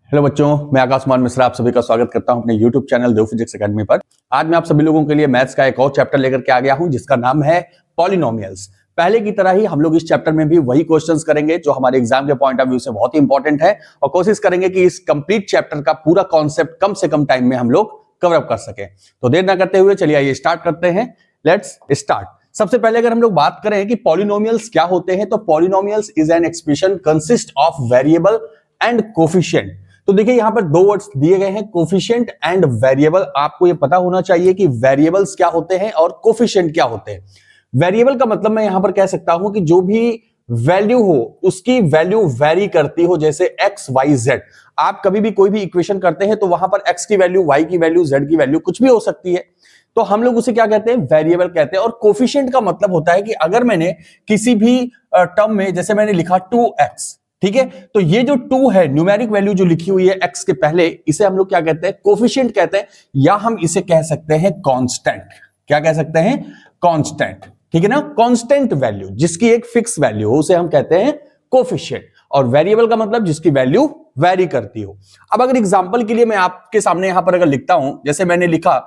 Hello बच्चों, मैं आकाश मान मिश्रा आप सभी का स्वागत करता हूं अपने यूट्यूब चैनल देव फिजिक्स एकेडमी पर। आज मैं आप सभी लोगों के लिए मैथ्स का एक और चैप्टर लेकर के आ गया हूं जिसका नाम है पॉलिनोमियल्स। पहले की तरह ही हम लोग इस चैप्टर में भी वही क्वेश्चंस करेंगे जो हमारे एग्जाम के पॉइंट ऑफ व्यू से बहुत ही इंपॉर्टेंट है और कोशिश करेंगे कि इस कंप्लीट चैप्टर का पूरा कॉन्सेप्ट कम से कम टाइम में हम लोग कवर अप कर सके। तो देर ना करते हुए चलिए आइए स्टार्ट करते हैं। Let's start. सबसे पहले अगर हम लोग बात करें कि पॉलिनोमियल्स क्या होते हैं, तो polynomials is an expression consist of variable and coefficient. तो देखिए यहां पर दो वर्ड्स दिए गए हैं, कोफिशिएंट एंड वेरिएबल। आपको ये पता होना चाहिए कि वेरिएबल्स क्या होते हैं और कोफिशिएंट क्या होते हैं। वेरिएबल का मतलब मैं यहां पर कह सकता हूं कि जो भी वैल्यू हो उसकी वैल्यू वेरी करती हो, जैसे एक्स वाई जेड। आप कभी भी कोई भी इक्वेशन करते हैं तो वहां पर एक्स की वैल्यू, वाई की वैल्यू, जेड की वैल्यू कुछ भी हो सकती है, तो हम लोग उसे क्या कहते हैं, वेरिएबल कहते हैं। और कोफिशिएंट का मतलब होता है कि अगर मैंने किसी भी टर्म में, जैसे मैंने लिखा 2x, ठीक है, तो ये जो 2 है, न्यूमेरिक वैल्यू जो लिखी हुई है x के पहले, इसे हम लोग क्या कहते हैं, कोफिशिएंट कहते हैं, या हम इसे कह सकते हैं कांस्टेंट। क्या कह सकते हैं, कांस्टेंट, ठीक है ना। कांस्टेंट वैल्यू जिसकी एक फिक्स वैल्यू हो उसे हम कहते हैं कोफिशिएंट। और वेरिएबल का मतलब जिसकी वैल्यू वेरी करती हो। अब अगर एग्जांपल के लिए मैं आपके सामने यहां पर अगर लिखता हूं, जैसे मैंने लिखा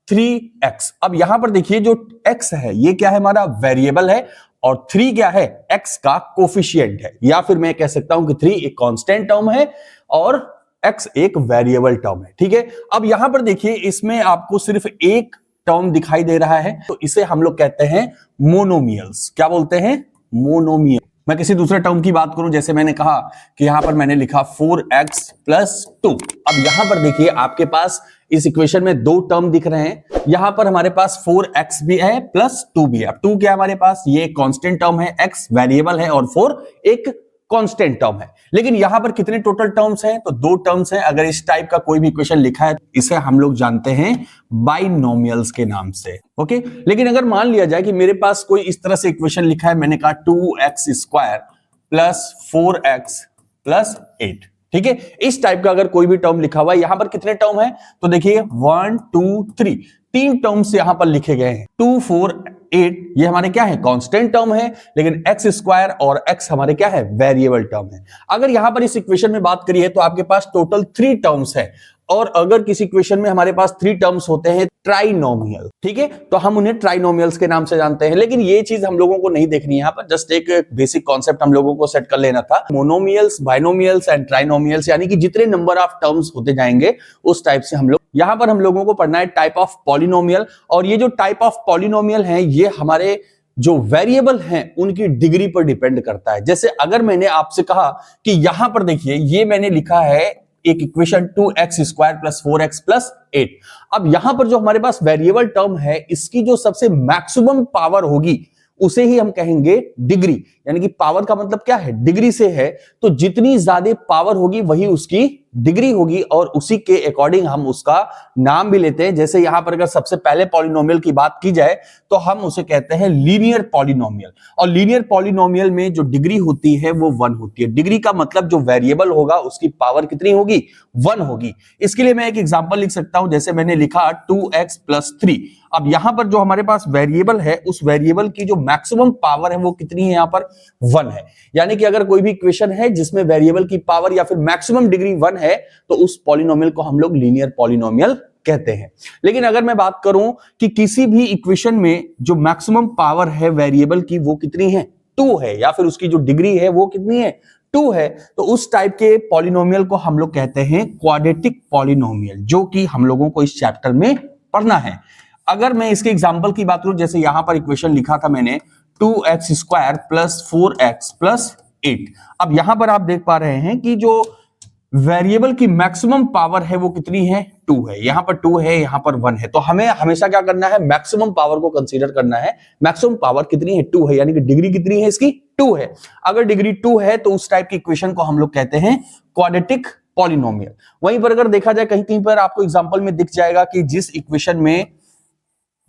3x, अब यहां पर देखिए जो x है ये क्या है, हमारा वेरिएबल है, और 3 क्या है, x का कोफिशिएंट है। या फिर मैं कह सकता हूं कि 3 एक कांस्टेंट टर्म है और x एक वेरिएबल टर्म है, ठीक है। अब यहां पर देखिए इसमें आपको सिर्फ एक टर्म दिखाई दे रहा है, तो इसे हम लोग कहते हैं मोनोमियल्स। क्या बोलते हैं, मोनोमियल। मैं किसी दूसरे टर्म की बात करूं, जैसे मैंने कहा कि यहां पर मैंने लिखा 4x + 2। अब यहां पर देखिए आपके पास इस इक्वेशन में दो टर्म दिख रहे हैं। यहां पर हमारे पास 4x भी है प्लस 2 भी है। अब 2 क्या है हमारे पास, ये कांस्टेंट टर्म है, x वेरिएबल है और 4 एक कांस्टेंट टर्म है। लेकिन यहां पर कितने टोटल टर्म्स हैं, तो दो टर्म्स हैं। अगर इस टाइप का कोई भी इक्वेशन लिखा है इसे हम लोग जानते हैं बाइनोमियल्स के नाम से, ओके। लेकिन अगर मान लिया जाए कि मेरे पास कोई इस तरह से इक्वेशन लिखा है, मैंने कहा 2x² + 4x + 8, ठीक है। इस टाइप का अगर कोई भी टर्म लिखा हुआ है, यहां पर कितने टर्म है, तो देखिए 1 2 3 तीन टर्म्स यहां पर लिखे गए हैं। 2 4 8 ये हमारे क्या है, कांस्टेंट टर्म है, लेकिन x² और x हमारे क्या है, वेरिएबल टर्म है। अगर यहां पर इस इक्वेशन में बात करिए तो आपके पास टोटल 3 टर्म्स है। और अगर किसी इक्वेशन में हमारे पास 3 टर्म्स होते हैं, ट्राइनोमियल, ठीक है, तो हम उन्हें ट्राइनोमियल्स के नाम से जानते हैं। लेकिन ये चीज हम लोगों को नहीं देखनी है, यहां पर जस्ट एक बेसिक कॉन्सेप्ट हम लोगों को सेट कर लेना था। मोनोमियल्स, बाइनोमियल्स एंड ट्राइनोमियल्स, यानी कि जितने नंबर ऑफ टर्म्स होते जाएंगे उस टाइप से हम लोग, यहां पर हम लोगों को पढ़ना है टाइप ऑफ पॉलिनोमियल। और ये जो टाइप ऑफ पॉलिनोमियल है ये हमारे जो वेरिएबल हैं उनकी डिग्री पर डिपेंड करता है। जैसे अगर मैंने आपसे कहा कि यहां पर देखिए ये मैंने लिखा है एक इक्वेशन 2x² + 4x + 8। अब यहां पर जो हमारे पास वेरिएबल टर्म है इसकी जो सबसे मैक्सिमम पावर होगी उसे ही हम कहेंगे डिग्री। यानी कि पावर का मतलब क्या है, डिग्री से है, तो जितनी ज्यादा पावर होगी वही उसकी डिग्री होगी और उसी के अकॉर्डिंग हम उसका नाम भी लेते हैं। जैसे यहां पर अगर सबसे पहले पॉलिनोमियल की बात की जाए तो हम उसे कहते हैं लीनियर पॉलिनोमियल। और लीनियर पॉलिनोमियल में जो डिग्री होती है वो 1 होती है। डिग्री का मतलब जो वेरिएबल होगा उसकी पावर कितनी होगी, 1 होगी। इसके लिए मैं एक एग्जांपल लिख सकता हूं, जैसे मैंने लिखा 2x + 3। अब यहां पर जो हमारे पास वेरिएबल है उस वेरिएबल की जो मैक्सिमम पावर है वो कितनी है, यहां पर 1 है। यानी कि अगर कोई भी इक्वेशन है जिसमें वेरिएबल की पावर या फिर मैक्सिमम डिग्री 1 है तो उस पॉलिनोमियल को हम लोग लीनियर पॉलिनोमियल कहते हैं। लेकिन अगर मैं बात करूं कि किसी भी इक्वेशन में जो मैक्सिमम पावर है वेरिएबल की वो कितनी है, 2 है, या फिर उसकी जो डिग्री है वो कितनी है, 2 है, तो उस टाइप के पॉलिनोमियल को हम लोग कहते हैं क्वाड्रेटिक पॉलिनोमियल, जो कि हम लोगों को इस चैप्टर में पढ़ना है। अगर मैं इसके एग्जांपल की बात करूं, जैसे यहां पर इक्वेशन लिखा था मैंने 2x² + 4x + 8। अब यहां पर आप देख पा रहे हैं कि जो वेरिएबल की मैक्सिमम पावर है वो कितनी है, 2 है। यहां पर 2 है, यहां पर 1 है, तो हमें हमेशा क्या करना है, मैक्सिमम पावर को कंसीडर करना है। मैक्सिमम पावर कितनी है, 2 है, यानी कि डिग्री कितनी है इसकी, 2 है। अगर डिग्री 2 है तो उस टाइप की इक्वेशन को हम लोग कहते हैं क्वाड्रेटिक पॉलिनोमियल। वहीं पर अगर देखा जाए कहीं कहीं पर आपको एग्जांपल में दिख जाएगा कि जिस इक्वेशन में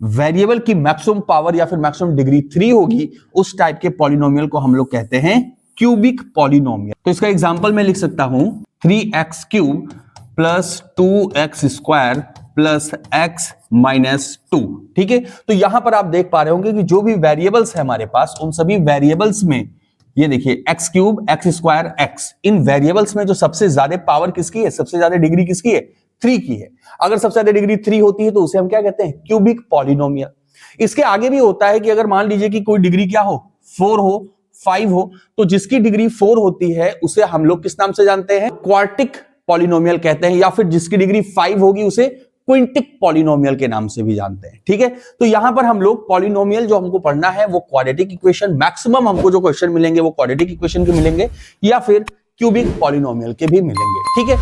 वेरिएबल की मैक्सिमम पावर या फिर मैक्सिमम डिग्री 3 होगी उस टाइप के पॉलिनोमियल को हम लोग कहते हैं क्यूबिक पॉलिनोमियल। तो इसका एग्जांपल मैं लिख सकता हूं 3x³ + 2x² + x - 2, ठीक है। तो यहां पर आप देख पा रहे होंगे कि जो भी वेरिएबल्स है हमारे पास उन सभी वेरिएबल्स में ये देखिए X cube, X square, X, इन वेरिएबल्स में जो सबसे ज्यादा पावर किसकी है, सबसे ज्यादा डिग्री किसकी है, 3 की है। अगर सबसे ज्यादा डिग्री 3 होती है तो उसे हम क्या कहते हैं, क्यूबिक पॉलिनोमियल। इसके आगे भी होता है कि अगर मान लीजिए कि कोई डिग्री क्या हो, 4 हो, 5 हो, तो जिसकी डिग्री 4 होती है उसे हम लोग किस नाम से जानते हैं, क्वार्टिक पॉलिनोमियल कहते हैं, या फिर जिसकी डिग्री 5 होगी उसे क्विंटिक पॉलिनोमियल के नाम से भी जानते हैं। ठीक है, तो यहां पर हम लोग पॉलिनोमियल जो हमको पढ़ना है वो क्वाड्रेटिक इक्वेशन, मैक्सिमम हमको जो क्वेश्चन मिलेंगे वो क्वाड्रेटिक इक्वेशन के मिलेंगे या फिर क्यूबिक पॉलिनोमियल के भी मिलेंगे। ठीक है,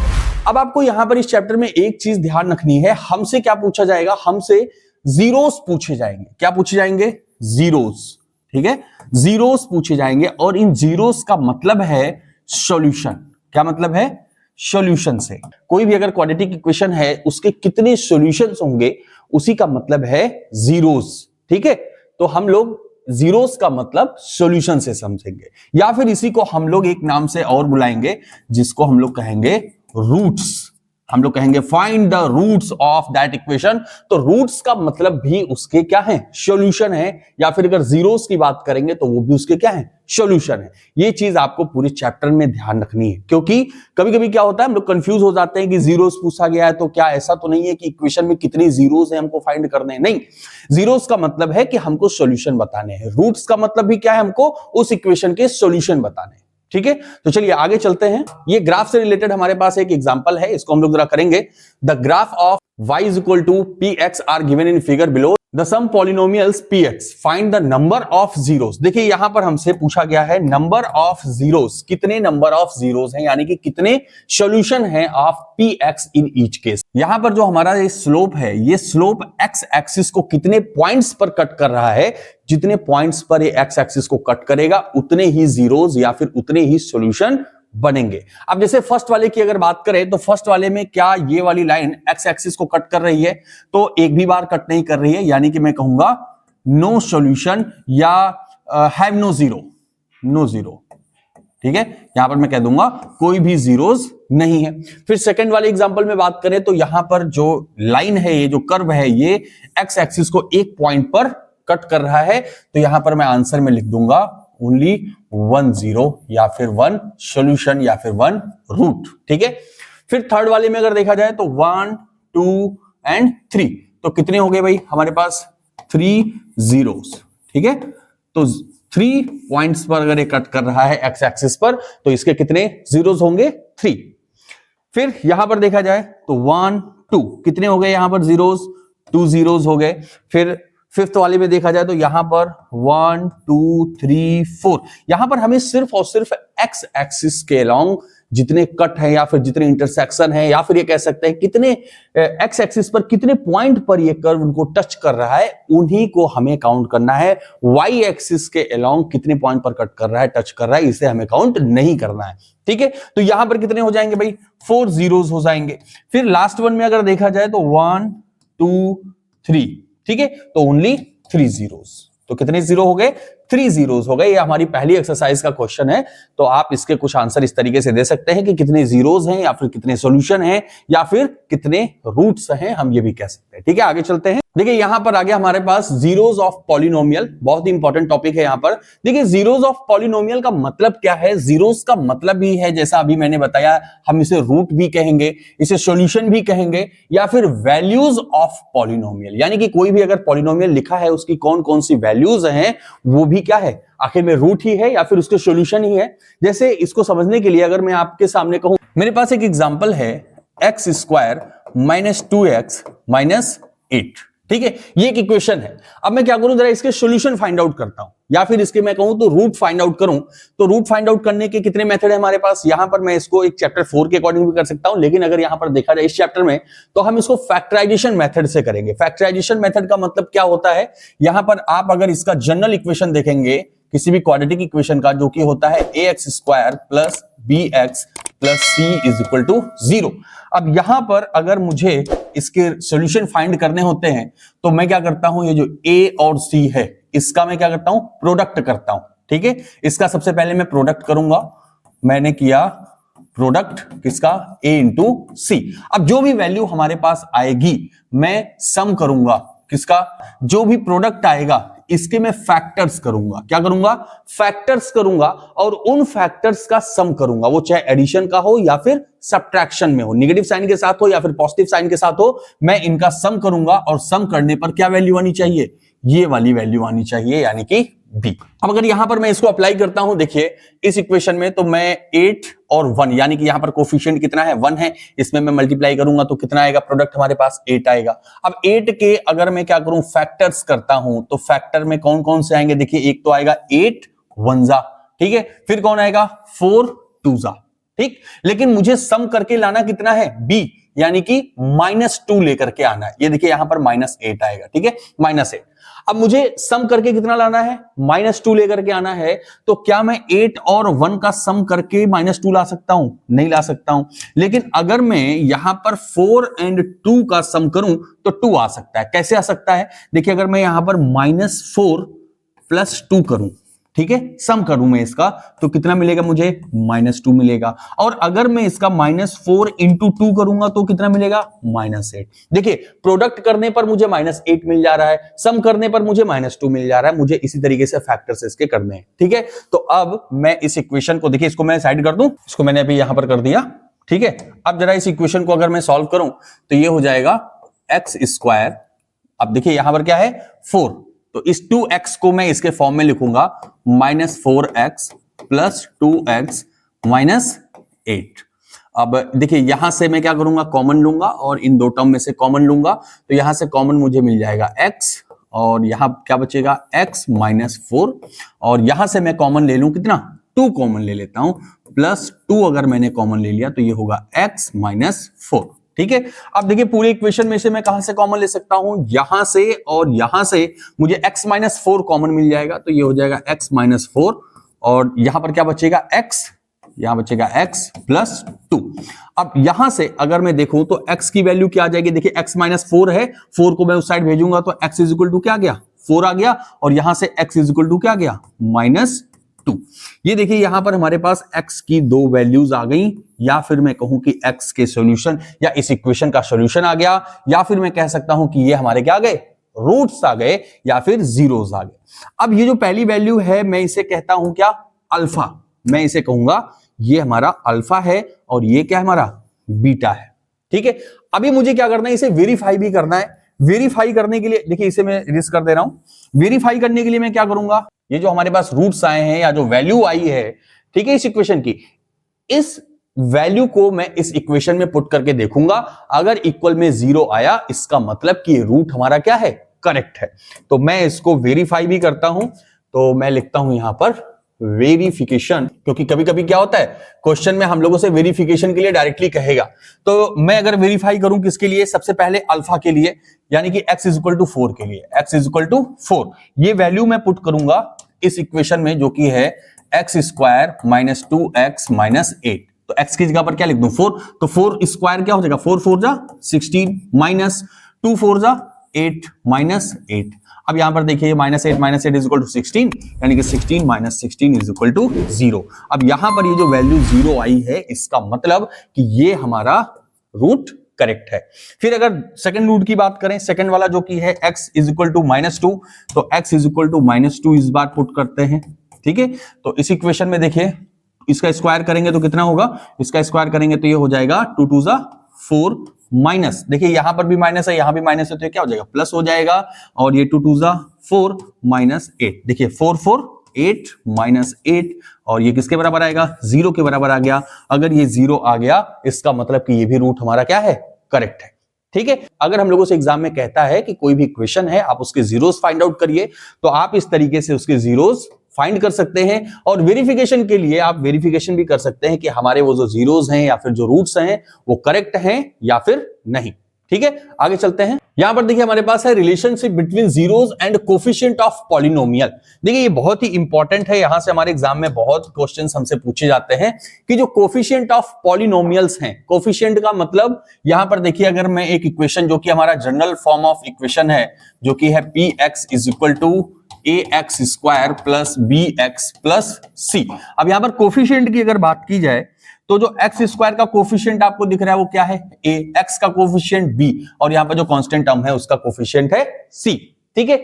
अब आपको यहां पर इस चैप्टर में एक चीज ध्यान रखनी है, हमसे क्या पूछा जाएगा, हमसे जीरोस पूछे जाएंगे। क्या पूछे जाएंगे, जीरोस। ठीक है, जीरोस पूछे जाएंगे और इन जीरोस का मतलब है सॉल्यूशन। क्या मतलब है, सॉल्यूशन से। कोई भी अगर क्वाड्रेटिक इक्वेशन है उसके कितने सॉल्यूशंस होंगे उसी का मतलब है जीरोस। ठीक है, तो हम लोग जीरोस का मतलब सॉल्यूशन से समझेंगे, या फिर इसी को हम लोग एक नाम से और बुलाएंगे जिसको हम लोग कहेंगे रूट्स। हम लोग कहेंगे find the roots of that equation. तो रूट्स का मतलब भी उसके क्या है, सॉल्यूशन है, या फिर अगर जीरोस की बात करेंगे तो वो भी उसके क्या है, सॉल्यूशन है। ये चीज आपको पूरे चैप्टर में ध्यान रखनी है, क्योंकि कभी कभी क्या होता है हम लोग कंफ्यूज हो जाते हैं कि जीरोस पूछा गया है तो क्या ऐसा तो नहीं है कि इक्वेशन में कितनी जीरोस है हमको फाइंड करने हैं। नहीं, जीरोस का मतलब है कि हमको सॉल्यूशन बताने हैं, रूट्स का मतलब भी क्या है, हमको उस इक्वेशन के सॉल्यूशन बताने हैं। ठीक है, तो चलिए आगे चलते हैं। ये ग्राफ से रिलेटेड हमारे पास एक एग्जांपल है, इसको हम लोग जरा करेंगे। The graph of y is equal to px are given in figure below. The sum polynomials px find the number of zeros. देखिए यहां पर हमसे पूछा गया है नंबर ऑफ जीरोस, कितने नंबर ऑफ जीरोस हैं, यानी कि कितने सॉल्यूशन हैं of px in each case. यहां पर जो हमारा ये स्लोप है, ये स्लोप x एक्सिस को कितने पॉइंट्स पर कट कर रहा है, जितने पॉइंट्स पर ये x एक्सिस को कट करेगा उतने ही जीरोस या फिर उतने ही सॉल्यूशन बनेंगे। अब जैसे फर्स्ट वाले की अगर बात करें तो फर्स्ट वाले में क्या ये वाली लाइन एक्स एक्सिस को कट कर रही है, तो एक भी बार कट नहीं कर रही है, यानी कि मैं कहूंगा नो सॉल्यूशन या have no zero, no zero. ठीक है, यहां पर मैं कह दूंगा कोई भी जीरोस नहीं है। फिर सेकंड वाले एग्जांपल में बात करें तो यहां पर जो लाइन है, ये जो कर्व है, ये एक्स एक्सिस को एक पॉइंट पर कट कर रहा है, तो यहां पर मैं आंसर में लिख दूंगा ओनली 1 जीरो या फिर 1 सॉल्यूशन या फिर 1 रूट। ठीक है, फिर थर्ड वाले में अगर देखा जाए तो 1 2 एंड 3, तो कितने हो गए भाई हमारे पास, 3 जीरोस। ठीक है, तो 3 पॉइंट्स पर अगर ये कट कर रहा है एक्स एक्सिस पर तो इसके कितने जीरोस होंगे, 3। फिर यहां पर देखा जाए तो 1 2, कितने हो गए यहां पर जीरोस, 2 जीरोस हो गए। फिर फिफ्थ वाले में देखा जाए तो यहां पर 1 2 3 4, यहां पर हमें सिर्फ और सिर्फ एक्स एक्सिस के अलोंग जितने कट है या फिर जितने इंटरसेक्शन है, या फिर ये कह सकते हैं कितने एक्स एक्सिस पर कितने पॉइंट पर ये कर्व उनको टच कर रहा है, उन्हीं को हमें काउंट करना है। वाई एक्सिस के अलोंग कितने पॉइंट पर कट कर रहा है, टच कर रहा है, इसे हमें काउंट नहीं करना है। ठीक है, तो यहां पर कितने हो जाएंगे भाई, 4 जीरोस हो जाएंगे। फिर लास्ट वन में अगर देखा जाए तो 1 2 3, ठीक है, तो ओनली 3 जीरोस। तो कितने जीरो हो गए, 3 जीरोस हो गए। ये हमारी पहली एक्सरसाइज का क्वेश्चन है, तो आप इसके कुछ आंसर इस तरीके से दे सकते हैं कि कितने जीरोस हैं या फिर कितने सॉल्यूशन हैं या फिर कितने रूट्स हैं, हम ये भी कह सकते हैं। ठीक है, आगे चलते हैं। देखिए यहां पर आ गया हमारे पास जीरोस ऑफ पॉलिनोमियल, बहुत ही इंपॉर्टेंट टॉपिक है यहां पर। देखिए जीरोस ऑफ पॉलिनोमियल का मतलब क्या है, जीरोस का मतलब ही है जैसा अभी मैंने बताया, हम इसे रूट भी कहेंगे, इसे सॉल्यूशन भी कहेंगे, या फिर वैल्यूज ऑफ पॉलिनोमियल, यानी कि कोई भी अगर पॉलिनोमियल लिखा है उसकी कौन कौन सी वैल्यूज हैं वो भी क्या है, आखिर में रूट ही है या फिर उसके सॉल्यूशन ही है। जैसे इसको समझने के लिए अगर मैं आपके सामने कहूं, मेरे पास एक एग्जांपल है x square minus 2x minus 8। ठीक है, ये एक इक्वेशन है। अब मैं क्या करूं, जरा इसके सॉल्यूशन फाइंड आउट करता हूं, या फिर इसके मैं कहूं तो रूट फाइंड आउट करूं। तो रूट फाइंड आउट करने के कितने मेथड है हमारे पास, यहां पर मैं इसको एक चैप्टर 4 के अकॉर्डिंग भी कर सकता हूं, लेकिन अगर यहां पर देखा जाए इस चैप्टर में तो हम इसको फैक्टराइजेशन मेथड से करेंगे। फैक्टराइजेशन मेथड का मतलब क्या होता है, यहां पर आप अगर इसका जनरल इक्वेशन देखेंगे किसी भी क्वाड्रेटिक इक्वेशन का, जो कि होता है ax square plus bx plus c is equal to 0। अब यहां पर अगर मुझे इसके सॉल्यूशन फाइंड करने होते हैं तो मैं क्या करता हूं, ये जो a और c है इसका मैं क्या करता हूं, प्रोडक्ट करता हूं। ठीक है, इसका सबसे पहले मैं प्रोडक्ट करूंगा, मैंने किया प्रोडक्ट किसका, a इंटू सी। अब जो भी वैल्यू हमारे पास आएगी मैं सम करूंगा, किसका, जो भी प्रोडक्ट आएगा इसके मैं फैक्टर्स करूंगा। क्या करूंगा? फैक्टर्स करूंगा और उन फैक्टर्स का सम करूंगा, वो चाहे एडिशन का हो या फिर सब्ट्रैक्शन में हो, नेगेटिव साइन के साथ हो या फिर पॉजिटिव साइन के साथ हो, मैं इनका सम करूंगा और सम करने पर क्या वैल्यू आनी चाहिए? ये वाली वैल्यू आनी चाहिए, यानी कि बी। अब अगर यहां पर मैं इसको अप्लाई करता हूं, देखिए इस इक्वेशन में, तो मैं 8 और 1, यानी कि यहां पर कोफिशिएंट कितना है? 1 है, इसमें मैं मल्टीप्लाई करूंगा तो कितना आएगा? प्रोडक्ट हमारे पास 8 आएगा। अब 8 के अगर मैं क्या करूं? फैक्टर्स करता हूं, तो फैक्टर में कौन कौन से आएंगे? देखिए एक तो आएगा 8 वनजा, ठीक है, फिर कौन आएगा? 4 टूजा, ठीक। लेकिन मुझे सम करके लाना कितना है? बी, यानी कि -2 लेकर के आना है। ये देखिए यहां पर -8 आएगा, ठीक है, -8। अब मुझे सम करके कितना लाना है? -2 लेकर के आना है। तो क्या मैं 8 और 1 का सम करके -2 ला सकता हूं? नहीं ला सकता हूं। लेकिन अगर मैं यहां पर 4 और 2 का सम करूं तो 2 आ सकता है। कैसे आ सकता है? देखिए अगर मैं यहां पर -4 + 2 करूं, ठीक है, सम करूं मैं इसका, तो कितना मिलेगा मुझे? -2 मिलेगा। और अगर मैं इसका -4 × 2 करूंगा तो कितना मिलेगा? -8। देखिए प्रोडक्ट करने पर मुझे -8 मिल जा रहा है, सम करने पर मुझे -2 मिल जा रहा है। मुझे इसी तरीके से फैक्टर्स इसके करने हैं, ठीक है। तो अब मैं इस इक्वेशन को, देखिए इसको मैं साइड कर दूं, इसको मैंने अभी यहां पर कर दिया, ठीक है। अब जरा इस इक्वेशन को अगर मैं सॉल्व करूं तो ये हो जाएगा x²। अब देखिए यहां पर क्या है? 4, तो इस 2x को मैं इसके फॉर्म में लिखूंगा -4x + 2x - 8। अब देखिए यहां से मैं क्या करूंगा? कॉमन लूंगा और इन दो टर्म में से कॉमन लूंगा, तो यहां से कॉमन मुझे मिल जाएगा x, और यहां क्या बचेगा? x - 4, और यहां से मैं कॉमन ले लूं कितना? 2 कॉमन ले लेता हूं, +2 अगर मैंने कॉमन ले लिया तो ये होगा x - 4, ठीक है। अब देखिए पूरे इक्वेशन में से मैं कहां से कॉमन ले सकता हूं? यहां से और यहां से मुझे x - 4 कॉमन मिल जाएगा, तो ये हो जाएगा x - 4, और यहां पर क्या बचेगा? x, यहां बचेगा x + 2। अब यहां से अगर मैं देखूं तो x की वैल्यू क्या आ जाएगी? देखिए x - 4 है, 4 को मैं उस साइड भेजूंगा तो x = क्या आ गया? 4 आ गया, और यहां से x = क्या आ गया? -2। ये देखिए यहां पर हमारे पास x की दो वैल्यूज आ गई, या फिर मैं कहूं कि x के सॉल्यूशन या इस इक्वेशन का सॉल्यूशन आ गया, या फिर मैं कह सकता हूं कि ये हमारे क्या आ गए? रूट्स आ गए, या फिर जीरोस आ गए। अब ये जो पहली वैल्यू है मैं इसे कहता हूं क्या? अल्फा। मैं इसे कहूंगा ये हमारा अल्फा है, और ये क्या है? हमारा बीटा है, ठीक है। अभी मुझे क्या करना है? इसे वेरीफाई भी करना है। वेरीफाई करने के लिए देखिए इसे मैं रिस्क कर दे रहा हूं। वेरीफाई करने के लिए मैं क्या करूंगा? ये जो हमारे पास रूट्स आए हैं या जो वैल्यू आई है, ठीक है, इस इक्वेशन की, इस वैल्यू को मैं इस इक्वेशन में पुट करके देखूंगा। अगर इक्वल में 0 आया, इसका मतलब कि ये रूट हमारा क्या है? करेक्ट है। तो मैं इसको वेरीफाई भी करता हूं, तो मैं लिखता हूं यहां पर वेरिफिकेशन, क्योंकि कभी कभी क्या होता है क्वेश्चन में हम लोगों से वेरिफिकेशन के लिए डायरेक्टली कहेगा। तो मैं अगर वेरीफाई करूं किसके लिए? सबसे पहले अल्फा के लिए, यानी कि x = 4 के लिए। x = 4 ये वैल्यू मैं पुट करूंगा इस इक्वेशन में, जो कि है x² - 2x - 8। तो x की जगह पर क्या लिख दूं? 4। तो 4 स्क्वायर क्या हो जाएगा? 4 4 जा 16 माइनस 2 4 जा 8 -8। अब यहां पर देखिए -8 = 16, यानी कि 16 - 16 = 0। अब यहां पर ये जो वैल्यू 0 आई है, इसका मतलब कि ये हमारा रूट करेक्ट है। फिर अगर सेकंड रूट की बात करें, सेकंड वाला जो कि है x = -2, तो x = -2 इस बार पुट करते हैं, ठीक है। तो इस इक्वेशन में देखिए इसका स्क्वायर करेंगे तो कितना होगा? इसका स्क्वायर करेंगे तो ये हो जाएगा 2 2 जा 4 माइनस, देखिए यहां पर भी माइनस है, यहां भी माइनस है, तो ये क्या हो जाएगा? प्लस हो जाएगा, और ये 2 2 जा 4 -8। देखिए 4 4 8 -8, और ये किसके बराबर आएगा? 0 के बराबर आ गया। अगर ये 0 आ गया, इसका मतलब कि ये भी रूट हमारा क्या है? करेक्ट है, ठीक है। अगर हम लोगों से एग्जाम में कहता है कि कोई भी इक्वेशन है, आप उसके जीरोस फाइंड आउट करिए, तो आप इस तरीके से उसके जीरोस फाइंड कर सकते हैं। और वेरिफिकेशन के लिए आप वेरिफिकेशन भी कर सकते हैं कि हमारे वो जो जीरोस हैं या फिर जो रूट्स हैं वो करेक्ट हैं या फिर नहीं, ठीक है। आगे चलते हैं। यहां पर देखिए हमारे पास है relationship between zeros and coefficient of polynomial. देखिए ये बहुत ही इंपॉर्टेंट है, यहां से हमारे एग्जाम में बहुत क्वेश्चंस हमसे पूछे जाते हैं कि जो कोफिशिएंट ऑफ पॉलिनोमियल्स हैं, कोफिशिएंट का मतलब यहां पर देखिए अगर मैं एक इक्वेशन जो कि हमारा जनरल फॉर्म ऑफ इक्वेशन है, जो कि है px = ax² + bx + c। अब यहां पर कोफिशिएंट की अगर बात की जाए तो जो x² का कोफिशिएंट आपको दिख रहा है वो क्या है? a, x का कोफिशिएंट b, और यहां पर जो कांस्टेंट टर्म है उसका कोफिशिएंट है c, ठीक है।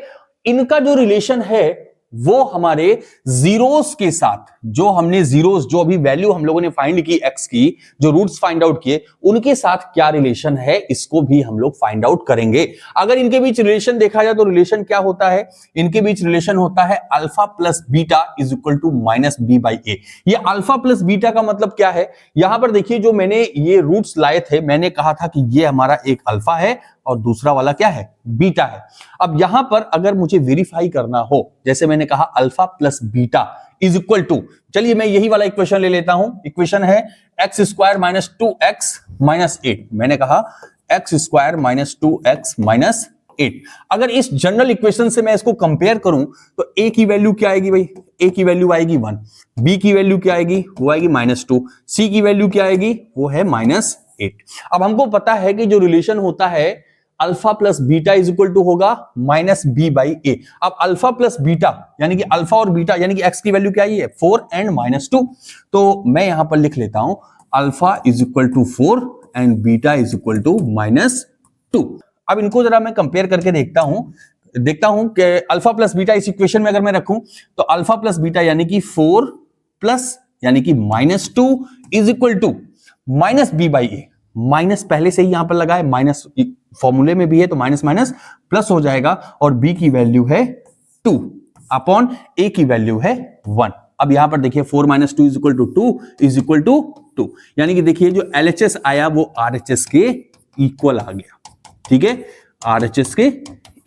इनका जो रिलेशन है वो हमारे जीरोस के साथ, जो हमने जीरोस, जो अभी वैल्यू हम लोगों ने फाइंड की एक्स की, जो रूट्स फाइंड आउट किए, उनके साथ क्या रिलेशन है इसको भी हम लोग फाइंड आउट करेंगे। अगर इनके बीच रिलेशन देखा जाए तो रिलेशन क्या होता है, इनके बीच रिलेशन होता है alpha plus beta is equal to minus B by A. ये अल्फा प्लस बीटा का मतलब क्या है, यहां पर देखिए जो मैंने ये रूट्स लाए थे, मैंने कहा था कि ये हमारा एक अल्फा है और दूसरा वाला क्या है, बीटा है। अब यहां पर अगर मुझे वेरीफाई करना हो, जैसे मैंने कहा alpha plus beta is equal to, चलिए मैं यही वाला इक्वेशन ले लेता हूं। इक्वेशन है x square minus 2x minus 8। मैंने कहा x square minus 2x minus 8। अगर इस जनरल इक्वेशन से मैं इसको कंपेयर करूं तो a की वैल्यू क्या आएगी भाई, a की वैल्यू आएगी 1, b की वैल्यू क्या आएगी, वो आएगी -2, c की वैल्यू क्या आएगी, वो है -8। अब हमको पता है कि जो रिलेशन होता है alpha plus beta is equal to होगा माइनस बी बाई ए। अब अल्फा प्लस बीटा यानी कि अल्फा और बीटा यानी कि एक्स की वैल्यू क्या है 4 एंड -2, तो मैं यहां पर लिख लेता हूं alpha is equal to 4 and beta is equal to -2। अब इनको जरा मैं कंपेयर करके देखता हूं कि अल्फा प्लस बीटा इस इक्वेशन में अगर मैं रखूं तो अल्फा प्लस बीटा यानी कि 4 प्लस यानी कि -2 is equal to minus B by A. Minus पहले से ही यहां पर लगा है, माइनस फॉर्मूले में भी है तो माइनस माइनस प्लस हो जाएगा, और b की वैल्यू है 2 अपॉन a की वैल्यू है 1। अब यहां पर देखिए 4 minus 2 is equal to 2 is equal to 2, यानी कि देखिए जो LHS आया वो RHS के इक्वल आ गया। ठीक है, RHS के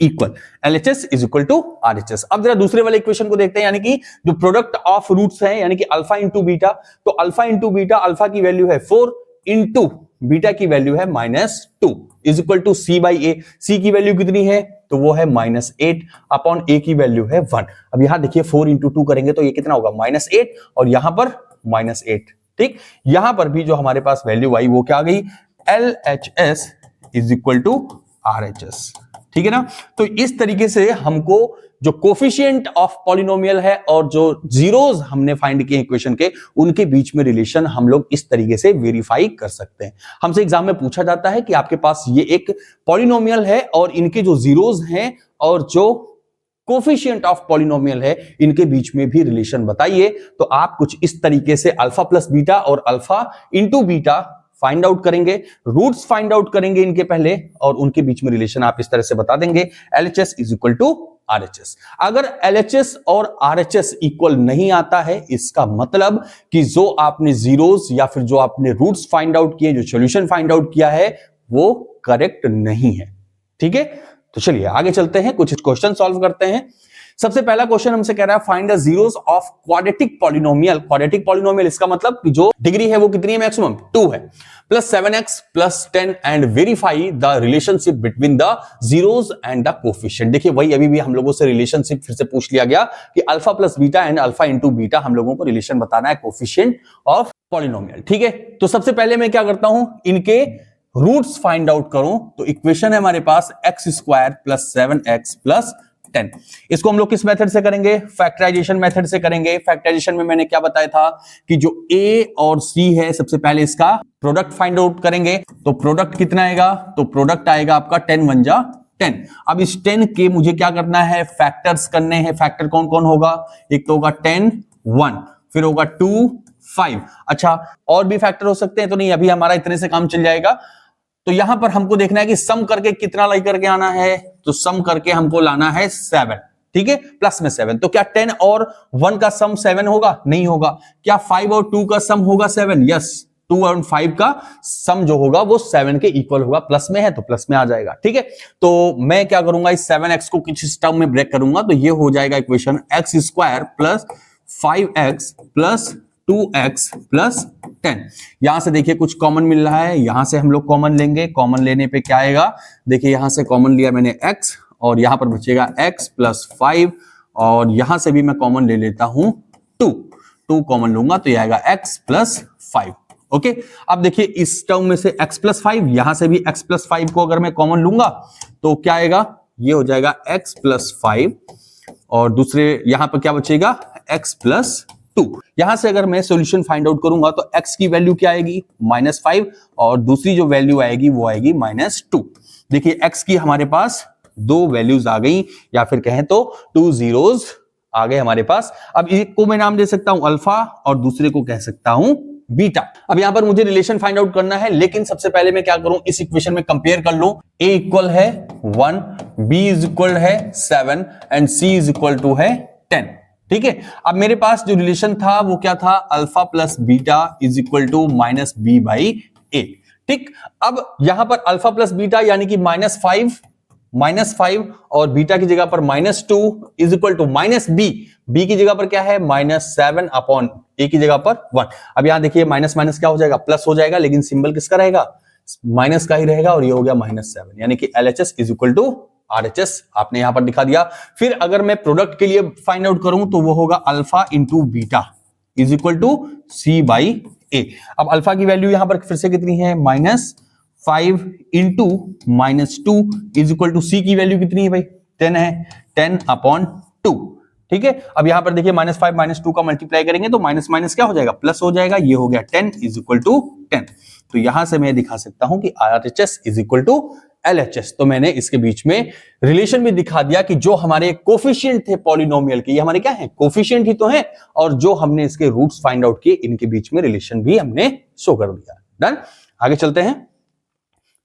equal, LHS is equal to RHS। अब जरा दूसरे वाले इक्वेशन को देखते हैं, यानी कि जो प्रोडक्ट ऑफ रूट्स है, यानी कि अल्फा इंटू बीटा, तो अल्फा इंटू बीटा, अल्फा की वैल्यू है 4 इंटू बीटा की वैल्यू है -2 is equal to c by A. C की वैल्यू कितनी है, तो वो है -8 अपॉन a की वैल्यू है 1। अब यहां देखिए 4 इंटू 2 करेंगे तो ये कितना होगा -8 और यहां पर -8। ठीक, यहां पर भी जो हमारे पास वैल्यू आई वो क्या आ गई, LHS is equal to RHS। ठीक है ना, तो इस तरीके से हमको जो कोफिशिएंट ऑफ पॉलिनोमियल है और जो जीरोस हमने फाइंड किए इक्वेशन के, उनके बीच में रिलेशन हम लोग इस तरीके से वेरीफाई कर सकते हैं। हमसे एग्जाम में पूछा जाता है कि आपके पास ये एक पॉलिनोमियल है और इनके जो जीरोस हैं और जो कोफिशिएंट ऑफ पॉलिनोमियल है, इनके बीच में भी रिलेशन बताइए। तो आप कुछ इस तरीके से अल्फा प्लस बीटा और alpha into beta find out करेंगे, रूट्स फाइंड आउट करेंगे इनके पहले, और उनके बीच में रिलेशन आप इस तरह से बता देंगे LHS is equal to RHS। अगर LHS और RHS इक्वल नहीं आता है, इसका मतलब कि जो आपने जीरोस या फिर जो आपने रूट्स फाइंड आउट किए, जो सॉल्यूशन फाइंड आउट किया है, वो करेक्ट नहीं है। ठीक है, तो चलिए आगे चलते हैं, कुछ क्वेश्चन सॉल्व करते हैं। सबसे पहला क्वेश्चन हमसे कह रहा है find the zeros of quadratic polynomial. Quadratic polynomial इसका मतलब कि जो डिग्री है वो कितनी है, मैक्सिमम 2 है, plus 7x plus 10 and verify the relationship between the zeros and the coefficient. देखिए वही अभी भी हम लोगों से रिलेशनशिप फिर से पूछ लिया गया कि alpha plus beta and alpha into beta हम लोगों को रिलेशन बताना है कोफिशिएंट ऑफ पॉलिनोमियल। ठीक है, तो सबसे पहले मैं क्या करता हूं, इनके रूट्स फाइंड आउट करूं। तो इक्वेशन है हमारे पास X square plus 7x plus 10। इसको हम लोग किस मेथड से करेंगे, फैक्टराइजेशन मेथड से करेंगे। फैक्टराइजेशन में मैंने क्या बताया था कि जो a और c है, सबसे पहले इसका प्रोडक्ट फाइंड आउट करेंगे। तो प्रोडक्ट कितना आएगा, तो प्रोडक्ट आएगा आपका 10 1 जा 10। अब इस 10 के मुझे क्या करना है, फैक्टर्स करने हैं। फैक्टर कौन कौन होगा, एक तो होगा 10 1, फिर होगा 2 5। अच्छा, और भी फैक्टर हो सकते हैं, तो नहीं, अभी हमारा इतने से काम चल जाएगा। तो यहां पर हमको देखना है कि सम करके कितना लेकर के आना है, तो सम करके हमको लाना है 7। ठीक है, प्लस में 7। तो क्या 10 और 1 का सम 7 होगा, नहीं होगा। क्या 5 और 2 का सम होगा 7, यस। 2 और 5 का सम जो होगा वो 7 के इक्वल होगा, प्लस में है तो प्लस में आ जाएगा। ठीक है, तो मैं क्या करूंगा, इस 7x को किस टर्म में ब्रेक करूंगा, तो ये हो जाएगा equation x square plus 5x plus 2x plus 10। यहां से देखिए कुछ कॉमन मिल रहा है, यहां से हम लोग कॉमन लेंगे। कॉमन लेने पे क्या आएगा, देखिए यहां से कॉमन लिया मैंने x और यहां पर बचेगा x प्लस 5, और यहां से भी मैं कॉमन ले लेता हूं 2 कॉमन लूंगा तो ये आएगा x प्लस 5। ओके, अब देखिए इस टर्म में से x प्लस 5, यहां से भी x प्लस 5 को अगर मैं कॉमन लूंगा तो क्या आएगा, ये हो जाएगा x प्लस 5, और दूसरे यहां पर क्या बचेगा, x प्लस 2। यहां से अगर मैं सॉल्यूशन फाइंड आउट करूंगा तो x की वैल्यू क्या आएगी, -5, और दूसरी जो वैल्यू आएगी वो आएगी -2। देखिए x की हमारे पास दो वैल्यूज आ गई, या फिर कहें तो 2 जीरोस आ गए हमारे पास। अब एक को मैं नाम दे सकता हूं अल्फा और दूसरे को कह सकता हूं बीटा। अब यहां पर मुझे रिलेशन फाइंड आउट करना है, लेकिन सबसे पहले मैं क्या करूं, इस इक्वेशन में कंपेयर कर लूं। a इक्वल है 1, b इज इक्वल है 7 and c is equal to है 10। ठीक है, अब मेरे पास जो रिलेशन था वो क्या था, alpha plus beta is equal to minus B by A. ठीक, अब यहां पर अल्फा प्लस बीटा यानी कि -5 और बीटा की जगह पर -2 is equal to minus B की जगह पर क्या है -7 अपॉन ए की जगह पर 1। अब यहां देखिए माइनस माइनस क्या हो जाएगा, प्लस हो जाएगा, लेकिन सिंबल किसका रहेगा, माइनस का ही रहेगा, और ये हो गया -7, यानी कि LHS is equal to RHS आपने यहां पर दिखा दिया। फिर अगर मैं प्रोडक्ट के लिए फाइंड आउट करूं तो वो होगा alpha into beta is equal to C by A. अब अल्फा की वैल्यू यहां पर फिर से कितनी है, -5 into -2 is equal to C की वैल्यू कितनी है भाई, 10 है, 10 अपॉन 2। ठीक है, अब यहां पर देखिए -5 -2 का मल्टीप्लाई करेंगे तो माइनस माइनस क्या हो जाएगा, प्लस हो जाएगा, ये हो गया 10 इज इक्वल टू 10। तो यहां से मैं दिखा सकता हूं कि RHS is equal to LHS। तो मैंने इसके बीच में रिलेशन भी दिखा दिया कि जो हमारे कोफिशिएंट थे पॉलिनोमियल के, ये हमारे क्या है, कोफिशिएंट ही तो हैं, और जो हमने इसके रूट्स फाइंड आउट किए इनके बीच में रिलेशन भी हमने शो कर दिया। डन, आगे चलते हैं।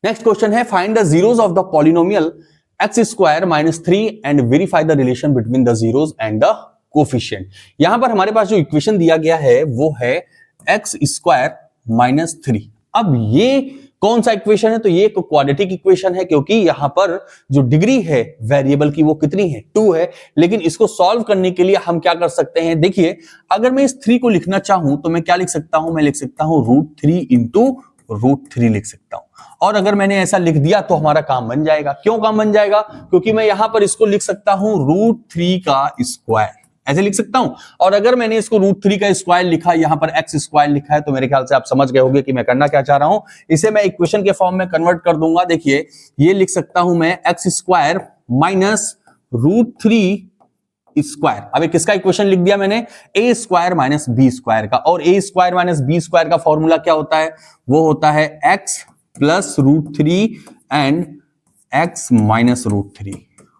नेक्स्ट क्वेश्चन है, find the zeros of the polynomial x square -3 and verify the relation between the zeros and the coefficient. यहां पर हमारे पास जो इक्वेशन दिया गया है वो है x स्क्वायर -3। अब ये कौन सा इक्वेशन है, तो ये एक क्वाड्रेटिक इक्वेशन है, क्योंकि यहां पर जो डिग्री है वेरिएबल की वो कितनी है, 2 है। लेकिन इसको सॉल्व करने के लिए हम क्या कर सकते हैं, देखिए अगर मैं इस 3 को लिखना चाहूं तो मैं क्या लिख सकता हूं, मैं लिख सकता हूं √3 इंटू √3 लिख सकता हूं। और अगर मैंने ऐसा लिख दिया तो हमारा काम बन जाएगा। क्यों काम बन जाएगा, क्योंकि मैं यहां पर इसको लिख सकता हूं √3 का स्क्वायर, ऐसे लिख सकता हूं। और अगर मैंने इसको √3 का स्क्वायर लिखा, यहां पर x स्क्वायर लिखा है, तो मेरे ख्याल से आप समझ गए होंगे कि मैं करना क्या चाह रहा हूं। इसे मैं इक्वेशन के फॉर्म में कन्वर्ट कर दूंगा। देखिए ये लिख सकता हूं मैं x स्क्वायर माइनस √3 स्क्वायर। अब किसका इक्वेशन लिख दिया मैंने, a square minus B square का। और a square minus B square का फॉर्मूला क्या होता है, वो होता है x plus √3 and x minus √3।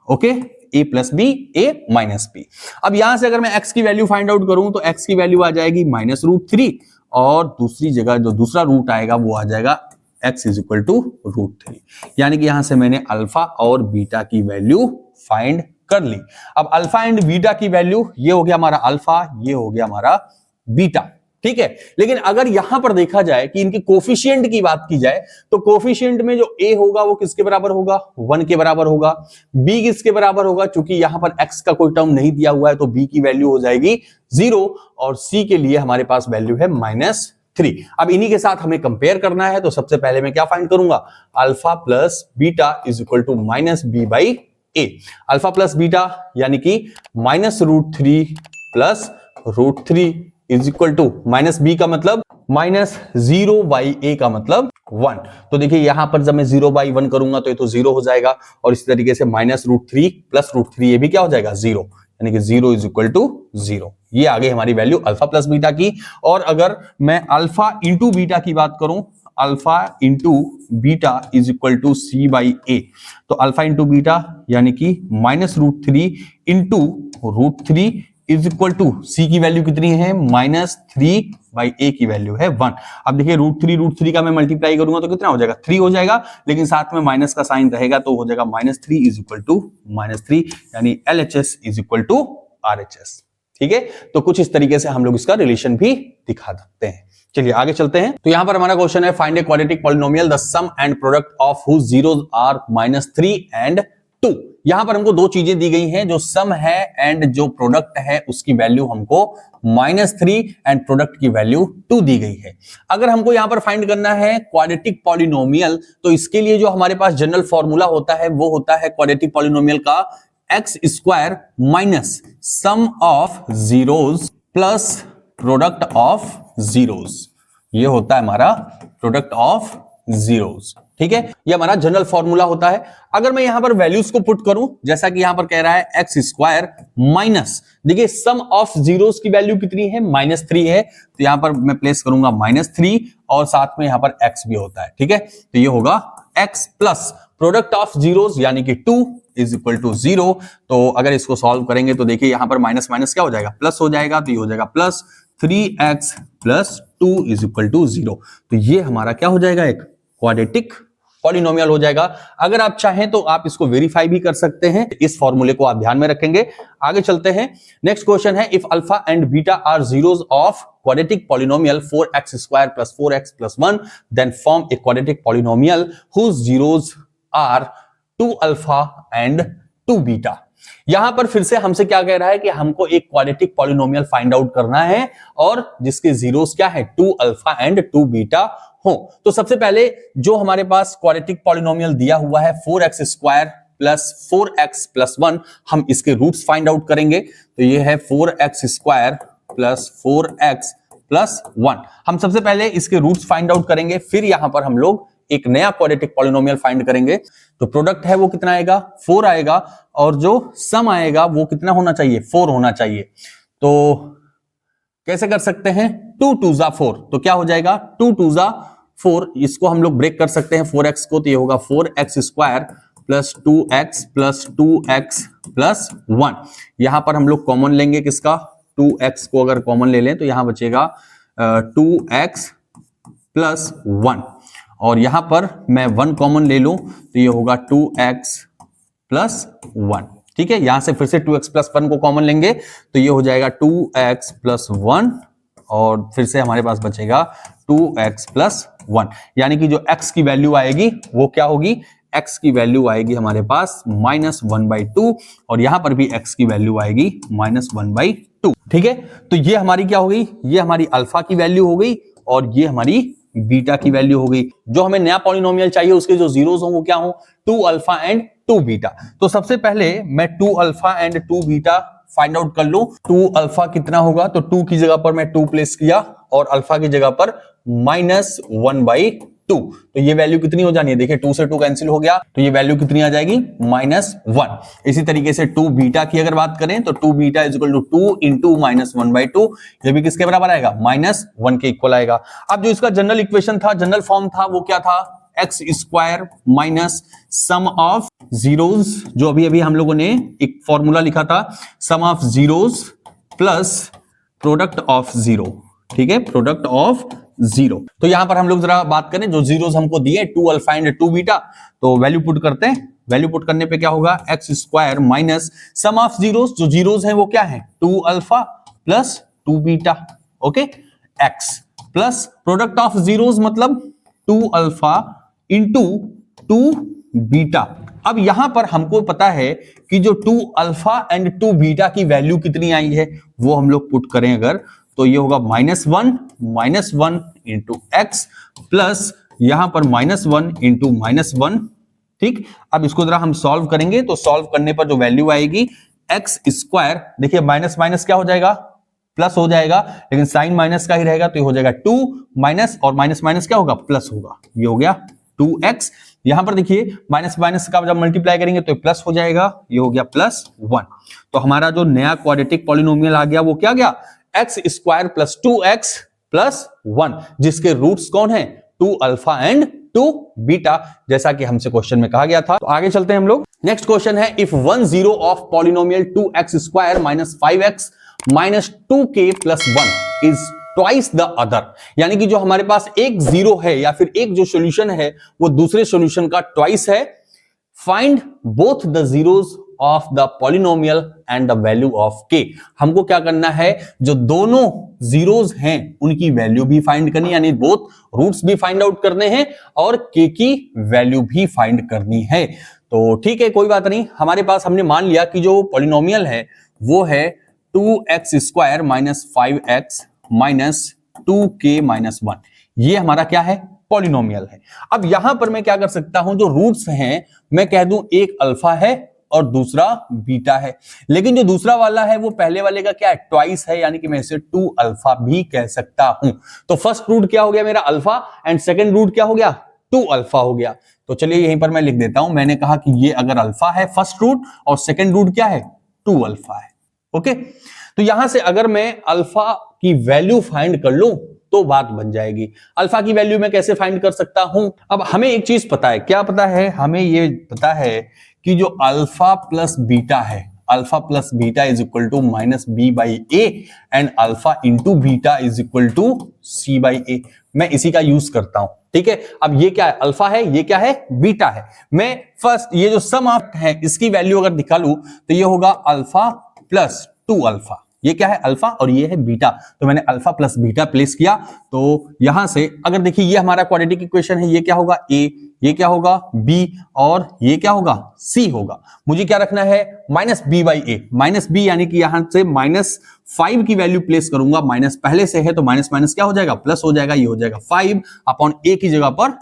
Okay, a plus B, a minus B. अब यहां से अगर मैं x की वैल्यू फाइंड आउट करूं तो x की वैल्यू आ जाएगी -√3, और दूसरी जगह जो दूसरा रूट आएगा वो आ जाएगा x इज इक्वल टू √3। यानी कि यहां से मैंने अल्फा और बीटा की वैल्यू फाइंड कर ली। अब अल्फा एंड बीटा की वैल्यू, ये हो गया हमारा अल्फा, ये हो गया हमारा बीटा। ठीक है, लेकिन अगर यहां पर देखा जाए कि इनके कोफिशिएंट की बात की जाए तो कोफिशिएंट में जो a होगा वो किसके बराबर होगा, 1 के बराबर होगा। b किसके बराबर होगा, चूंकि यहां पर x का कोई टर्म नहीं दिया हुआ है तो b की वैल्यू हो जाएगी 0, और c के लिए हमारे पास वैल्यू है -3। अब इन्हीं के साथ हमें कंपेयर करना है, तो सबसे पहले मैं क्या फाइंड करूंगा, alpha plus beta is equal to -b by a। Alpha plus beta यानी कि -√3 plus √3 is equal to -b का मतलब -0/a का मतलब 1। तो देखिए यहां पर जब मैं 0/1 करूंगा तो ये तो 0 हो जाएगा, और इस तरीके से -√3 प्लस √3 ये भी क्या हो जाएगा, 0, यानी कि 0 इज इक्वल टू 0। ये आ गई हमारी वैल्यू अल्फा प्लस बीटा की। और अगर मैं अल्फा इंटू बीटा की बात करूं, alpha into beta is equal to C/A। तो अल्फा इंटू बीटा यानी कि -√3 into √3 is equal to C की वैल्यू कितनी है, -3/A की वैल्यू है 1। अब देखिए √3 का मैं मल्टीप्लाई करूंगा तो कितना हो जाएगा, 3 हो जाएगा, लेकिन साथ में माइनस का साइन रहेगा तो हो जाएगा -3 इज इक्वल टू -3, यानी LHS is equal to RHS। ठीक है, तो कुछ इस तरीके से हम लोग इसका रिलेशन भी दिखा सकते हैं। चलिए आगे चलते हैं। तो यहां पर हमारा क्वेश्चन है, find a quadratic polynomial the sum and product of whose zeros are -3 and 2। यहां पर हमको दो चीजें दी गई हैं, जो सम है एंड जो प्रोडक्ट है उसकी वैल्यू हमको -3 एंड प्रोडक्ट की वैल्यू 2 दी गई है। अगर हमको यहां पर फाइंड करना है क्वाड्रेटिक पॉलिनोमियल, तो इसके लिए जो हमारे पास जनरल फॉर्मूला होता है वो होता है क्वाड्रेटिक पॉलिनोमियल का x square minus sum of zeros plus product of zeros. ये होता है हमारा प्रोडक्ट ऑफ जीरोस। ठीक है, ये हमारा जनरल फॉर्मूला होता है। अगर मैं यहां पर वैल्यूज को पुट करूं, जैसा कि यहां पर कह रहा है x स्क्वायर माइनस, देखिए सम ऑफ जीरोस की वैल्यू कितनी है, -3 है, तो यहां पर मैं प्लेस करूंगा -3 और साथ में यहां पर x भी होता है। ठीक है, तो ये होगा x plus product of zeros यानी कि 2 इज इक्वल टू 0। तो अगर इसको सॉल्व करेंगे तो देखिए यहां पर माइनस माइनस क्या हो जाएगा, प्लस हो जाएगा, तो ये हो जाएगा plus 3x plus 2 is equal to 0। तो ये हमारा क्या हो जाएगा, एक क्वाड्रेटिक पॉलिनोमियल हो जाएगा। अगर आप चाहें तो आप इसको वेरीफाई भी कर सकते हैं, इस फॉर्मूले को आप ध्यान में रखेंगे। आगे चलते हैं, नेक्स्ट क्वेश्चन है, if alpha and beta are zeros of quadratic polynomial 4x square plus 4x plus 1 then form a quadratic polynomial whose zeros are 2 alpha and 2 beta। यहां पर फिर से हमसे क्या कह रहा है कि हमको एक क्वाड्रेटिक पॉलिनोमियल फाइंड आउट करना है और जिसके जीरोस क्या है, 2 अल्फा एंड 2 बीटा हो। तो सबसे पहले जो हमारे पास क्वाड्रेटिक पॉलिनोमियल दिया हुआ है 4x square plus 4x plus 1, हम इसके रूट्स फाइंड आउट करेंगे। तो ये है 4x square plus 4x plus 1। हम सबसे पहले इसके रूट्स फाइंड आउट करेंगे, फिर यहां पर हम लोग एक नया क्वाड्रेटिक पॉलिनोमियल फाइंड करेंगे। तो प्रोडक्ट है वो कितना आएगा, 4 आएगा, और जो सम आएगा वो कितना होना चाहिए, 4 होना चाहिए। तो कैसे कर सकते हैं, 2 2 जा 4, तो क्या हो जाएगा 2 2 जा 4। इसको हम लोग ब्रेक कर सकते हैं 4x को, तो ये होगा 4x square plus 2x plus 2x plus 1। यहां पर हम लोग कॉमन लेंगे किसका, 2x को अगर कॉमन ले लें तो यहां बचेगा 2x प्लस 1, और यहां पर मैं 1 कॉमन ले लूं तो ये होगा 2x प्लस 1। ठीक है, यहां से फिर से 2x प्लस 1 को कॉमन लेंगे तो ये हो जाएगा 2x प्लस 1, और फिर से हमारे पास बचेगा 2x प्लस 1। यानी कि जो x की वैल्यू आएगी वो क्या होगी, x की वैल्यू आएगी हमारे पास -1/2, और यहां पर भी x की वैल्यू आएगी -1/2। ठीक है, तो ये हमारी क्या हो गई, ये हमारी अल्फा की वैल्यू हो गई और ये हमारी बीटा की वैल्यू हो गई। जो हमें नया पॉलिनोमियल चाहिए उसके जो जीरोस हो वो क्या हो, 2 अल्फा एंड 2 बीटा। तो सबसे पहले मैं 2 alpha and 2 beta find out कर लूं। 2 अल्फा कितना होगा, तो 2 की जगह पर मैं 2 प्लेस किया और अल्फा की जगह पर -1/2। तो ये वैल्यू कितनी हो जानी है, देखिए 2 से 2 कैंसिल हो गया, तो ये वैल्यू कितनी आ जाएगी, -1। इसी तरीके से 2 बीटा की अगर बात करें तो 2 beta is equal to 2 into -1/2, ये भी किसके बराबर आएगा, -1 के इक्वल आएगा। अब जो इसका जनरल इक्वेशन था, जनरल फॉर्म था, वो क्या था, x square minus sum of zeros, जो अभी अभी हम लोगों ने एक फॉर्मूला लिखा था, sum of zeros plus product of zero. ठीक है, प्रोडक्ट ऑफ जीरो। तो यहां पर हम लोग जरा बात करें, जो जीरोस हमको दिए 2 अल्फा एंड 2 बीटा, तो वैल्यू पुट करते हैं। वैल्यू पुट करने पे क्या होगा, x square minus sum of zeros, जो जीरोस हैं वो क्या है, 2 alpha plus 2 beta. Okay, x plus product of zeros मतलब 2 अल्फा इंटू 2 बीटा। अब यहां पर हमको पता है कि जो 2 अल्फा एंड 2 बीटा की वैल्यू कितनी आई है, वो हम लोग पुट करें अगर, तो ये होगा -1 इंटू एक्स प्लस यहां पर -1 इंटू -1। ठीक, अब इसको जरा हम सॉल्व करेंगे, तो सॉल्व करने पर जो वैल्यू आएगी एक्स स्क्वायर, देखिए माइनस माइनस क्या हो जाएगा, प्लस हो जाएगा, लेकिन साइन माइनस का ही रहेगा, तो ये हो जाएगा 2 माइनस, और माइनस माइनस क्या होगा, प्लस होगा, ये हो गया 2x। यहां पर देखिए माइनस माइनस का जब मल्टीप्लाई करेंगे तो प्लस हो जाएगा, ये हो गया +1। तो हमारा जो नया क्वाड्रेटिक पॉलिनोमियल आ गया वो क्या गया, x square plus 2x plus 1, जिसके रूट्स कौन है, 2 अल्फा एंड 2 बीटा, जैसा कि हमसे क्वेश्चन में कहा गया था। तो आगे चलते हैं हम लोग, नेक्स्ट क्वेश्चन है, if 1 zero of polynomial 2x square minus 5x minus 2k plus 1 is twice the other, यानी कि जो हमारे पास एक जीरो है या फिर एक जो सॉल्यूशन है वो दूसरे सॉल्यूशन का ट्वाइस है, find both the zeros of the polynomial and the value of k। हमको क्या करना है, जो दोनों जीरोस हैं उनकी वैल्यू भी फाइंड करनी, यानी बोथ रूट्स भी फाइंड आउट करने हैं और k की वैल्यू भी फाइंड करनी है। तो ठीक है, कोई बात नहीं, हमारे पास हमने मान लिया कि जो पॉलिनोमियल है वो है 2x square minus 5x minus 2k minus 1, ये हमारा क्या है, पॉलिनोमियल है। अब यहां पर मैं क्या कर सकता हूं, जो रूट्स हैं मैं कह दूं एक अल्फा है और दूसरा बीटा है, लेकिन जो दूसरा वाला है वो पहले वाले का क्या है, ट्वाइस है, यानी कि मैं इसे 2 अल्फा भी कह सकता हूं। तो फर्स्ट रूट क्या हो गया मेरा, अल्फा, एंड सेकंड रूट क्या हो गया, 2 अल्फा हो गया। तो चलिए यहीं पर मैं लिख देता हूं, मैंने कहा कि ये अगर अल्फा है फर्स्ट रूट और सेकंड रूट क्या है, 2 अल्फा है। ओके, तो यहां से अगर मैं अल्फा की वैल्यू फाइंड कर लूं तो बात बन जाएगी। अल्फा की वैल्यू मैं कैसे फाइंड कर सकता हूं, अब हमें एक चीज पता है, क्या पता है, हमें ये पता है कि जो अल्फा प्लस बीटा है, alpha plus beta is equal to minus B by A and alpha into beta is equal to C by A. मैं इसी का यूज करता हूं, ठीक है। अब ये क्या है, अल्फा है, ये क्या है, बीटा है। मैं फर्स्ट ये जो सम ऑफ है इसकी वैल्यू अगर निकालूं तो ये होगा अल्फा प्लस 2 अल्फा। ये क्या है, अल्फा, और ये है बीटा। तो मैंने अल्फा प्लस बीटा प्लेस किया। तो यहां से अगर देखिए ये हमारा क्वाड्रेटिक इक्वेशन है, ये क्या होगा ए, ये क्या होगा बी, और ये क्या होगा सी होगा। मुझे क्या रखना है, minus B by A, minus B यानी कि यहां से -5 की वैल्यू प्लेस करूंगा। माइनस पहले से है तो माइनस माइनस क्या हो जाएगा, प्लस हो जाएगा। ये हो जाएगा 5 अपॉन ए की जगह पर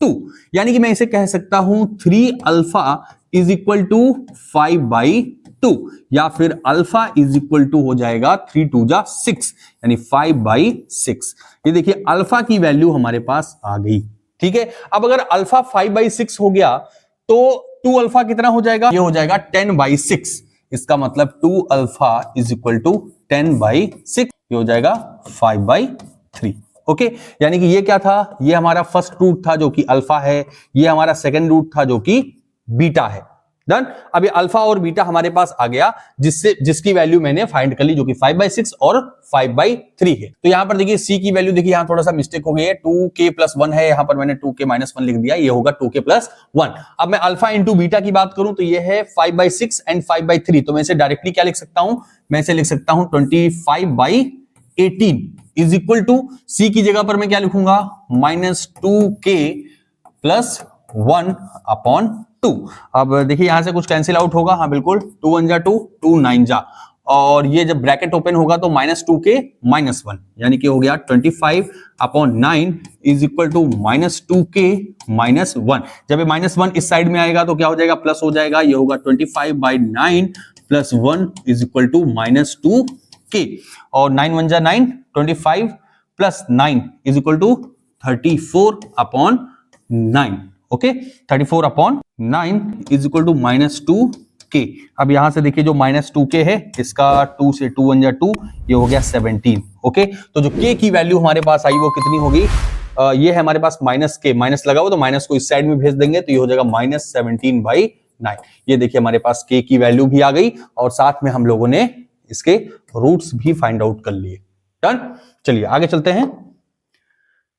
2, यानी कि मैं इसे कह सकता हूं 3 alpha is equal to 5 by 2, या फिर अल्फा इज इक्वल टू हो जाएगा 3 2 जा 6, यानी 5 बाई 6। ये देखिए अल्फा की वैल्यू हमारे पास आ गई, ठीक है। अब अगर अल्फा 5 बाई 6 हो गया तो 2 अल्फा कितना हो जाएगा, ये हो जाएगा 10 बाई 6। इसका मतलब 2 alpha is equal to 10 by 6, ये हो जाएगा 5 बाई 3। ओके, यानी कि ये क्या था, ये हमारा फर्स्ट रूट था जो कि अल्फा है, ये हमारा सेकंड रूट था जो कि बीटा है। डन। अब ये अल्फा और बीटा हमारे पास आ गया, जिसकी वैल्यू मैंने फाइंड कर ली, जो कि 5 बाई 6 और 5 बाई 3 है। तो यहां पर देखिए सी की वैल्यू देखिए यहां थोड़ा सा मिस्टेक हो गई है, 2k प्लस 1 है, यहां पर मैंने 2k माइनस 1 लिख दिया, ये होगा 2k प्लस 1। अब मैं अल्फा इंटू बीटा की बात करूं तो ये है 5 बाई 6 एंड 5 बाई 3। तो मैं इसे डायरेक्टली क्या लिख सकता हूं, मैं इसे लिख सकता हूं 25 बाई 18 इज इक्वल टू, सी की जगह पर मैं क्या लिखूंगा, माइनस 2k प्लस 1 अपॉन 2। अब देखिए यहां से कुछ कैंसिल आउट होगा, हाँ बिल्कुल, 2 1 जा 2, 2 9 जा, और ये जब ब्रैकेट ओपन होगा तो माइनस 2k माइनस 1, यानी कि हो गया 25 upon 9 is equal to minus 2k minus 1। जब ये माइनस 1 इस साइड में आएगा तो क्या हो जाएगा, प्लस हो जाएगा। ये होगा 25 by 9 plus 1 is equal to minus 2k, और 9 1 जा 9, 25 plus 9 is equal to 34 upon 9। Okay, 34 upon 9 is equal to minus 2k। अब यहां से देखिए जो माइनस 2k है, इसका 2 से 2 1 जा 2, ये हो गया 17। ओके, तो जो k की वैल्यू हमारे पास आई वो कितनी होगी, ये है हमारे पास माइनस k, माइनस लगा हुआ तो माइनस को इस साइड में भेज देंगे, तो ये हो जाएगा माइनस 17 बाई 9। ये देखिए हमारे पास k की वैल्यू भी आ गई, और साथ में हम लोगों ने इसके रूट्स भी फाइंड आउट कर लिए। डन। चलिए आगे चलते हैं।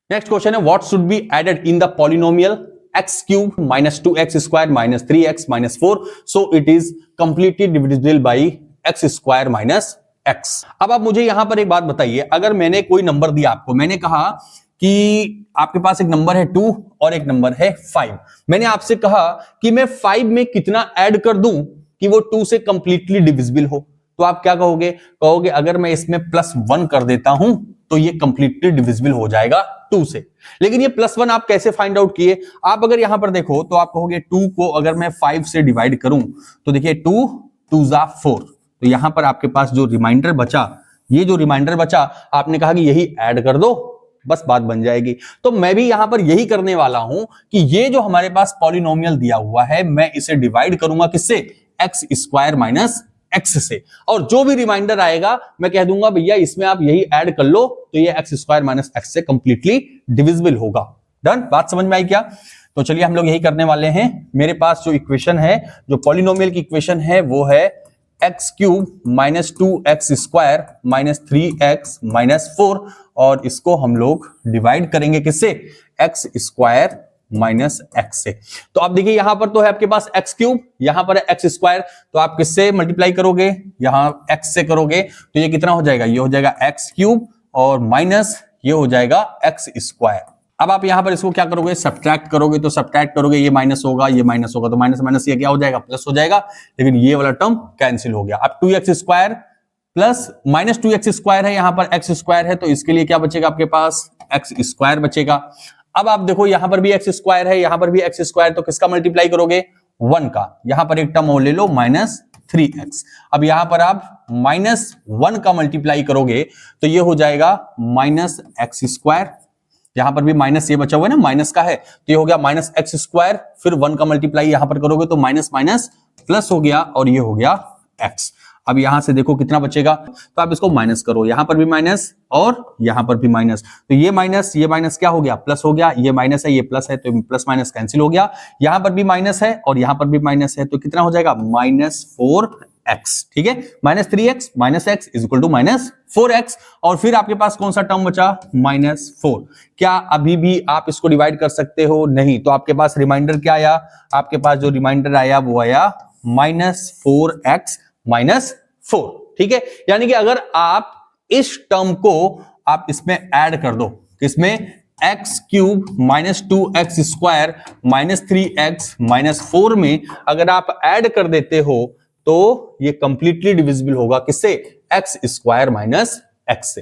नेक्स्ट क्वेश्चन है, what should be added in the polynomial x cube minus 2x square minus 3x minus 4 so it is completely divisible by x square minus x। अब आप मुझे यहां पर एक बात बताइए, अगर मैंने कोई नंबर दिया आपको, मैंने कहा कि आपके पास एक नंबर है 2 और एक नंबर है 5, मैंने आपसे कहा कि मैं 5 में कितना ऐड कर दूं कि वो 2 से कंप्लीटली डिविजिबल हो, तो आप क्या कहोगे, कहोगे अगर मैं इसमें +1 कर देता हूं तो ये कंप्लीटली डिविजिबल हो जाएगा 2 से। लेकिन ये +1 आप कैसे फाइंड आउट किए, आप अगर यहां पर देखो तो आप कहोगे 2 को अगर मैं 5 से डिवाइड करूं तो देखिए 2 2 जा 4, तो यहां पर आपके पास जो रिमाइंडर बचा, ये जो रिमाइंडर बचा आपने कहा कि यही ऐड कर दो, बस बात बन जाएगी। तो मैं भी यहां पर यही करने वाला हूं कि ये जो हमारे पास पॉलिनोमियल दिया हुआ है, मैं इसे डिवाइड करूंगा किससे, एक्स स्क्वायर माइनस एक्स से, और जो भी रिमाइंडर आएगा मैं कह दूंगा भैया इसमें आप यही ऐड कर लो, तो ये एक्स स्क्वायर माइनस एक्स से कंप्लीटली डिविजिबल होगा। डन, बात समझ में आई क्या? तो चलिए हम लोग यही करने वाले हैं। मेरे पास जो इक्वेशन है, जो पॉलिनोमियल की इक्वेशन है, वो है x cube minus 2x square minus 3x minus 4, और इसको हम लोग डिवाइड करेंगे किससे, एक्स स्क्वायर माइनस एक्स से। तो आप देखिए यहां पर तो है आपके पास एक्स क्यूब, यहां पर है एक्स स्क्वायर, तो आप किससे मल्टीप्लाई करोगे, यहां एक्स से करोगे, तो ये कितना हो जाएगा, ये हो जाएगा एक्स क्यूब और माइनस ये हो जाएगा एक्स स्क्वायर। अब आप यहां पर इसको क्या करोगे, सब्ट्रैक्ट करोगे, तो सब्ट्रैक्ट करोगे ये माइनस होगा, ये माइनस होगा, तो माइनस माइनस ये क्या हो जाएगा, प्लस हो जाएगा, लेकिन ये वाला टर्म कैंसिल हो गया। अब 2x square plus minus 2x square है, यहां पर x स्क्वायर है, तो इसके लिए क्या बचेगा आपके पास, x स्क्वायर बचेगा। अब आप देखो यहां पर भी एक्स स्क्वायर है, यहां पर भी एक्स स्क्वायर, तो किसका मल्टीप्लाई करोगे, 1 का। यहां पर एक टर्म और ले लो माइनस 3x। अब यहां पर आप माइनस 1 का मल्टीप्लाई करोगे तो ये हो जाएगा माइनस एक्स स्क्वायर, यहां पर भी माइनस ये बचा हुआ है ना, माइनस का है, तो ये हो गया माइनस एक्स स्क्वायर, फिर 1 का मल्टीप्लाई यहां पर करोगे तो माइनस माइनस प्लस हो गया और ये हो गया एक्स। अब यहां से देखो कितना बचेगा, तो आप इसको माइनस करो, यहां पर भी माइनस और यहां पर भी माइनस, तो ये माइनस क्या हो गया, प्लस हो गया, ये माइनस है ये प्लस है, तो प्लस माइनस कैंसिल हो गया, यहां पर भी माइनस है और यहां पर भी माइनस है, तो कितना हो जाएगा -4x, ठीक है, -3x minus x is equal to -4x, और फिर आपके पास कौन सा टर्म बचा, -4। क्या अभी भी आप इसको डिवाइड कर सकते हो, नहीं, तो आपके पास रिमाइंडर क्या आया, आपके पास जो रिमाइंडर आया वो आया -4x -4, ठीक है, यानी कि अगर आप इस टर्म को आप इसमें ऐड कर दो, किसमें, x³ -2x² -3x -4 में अगर आप ऐड कर देते हो तो ये कंप्लीटली डिविजिबल होगा किससे, x² -x से,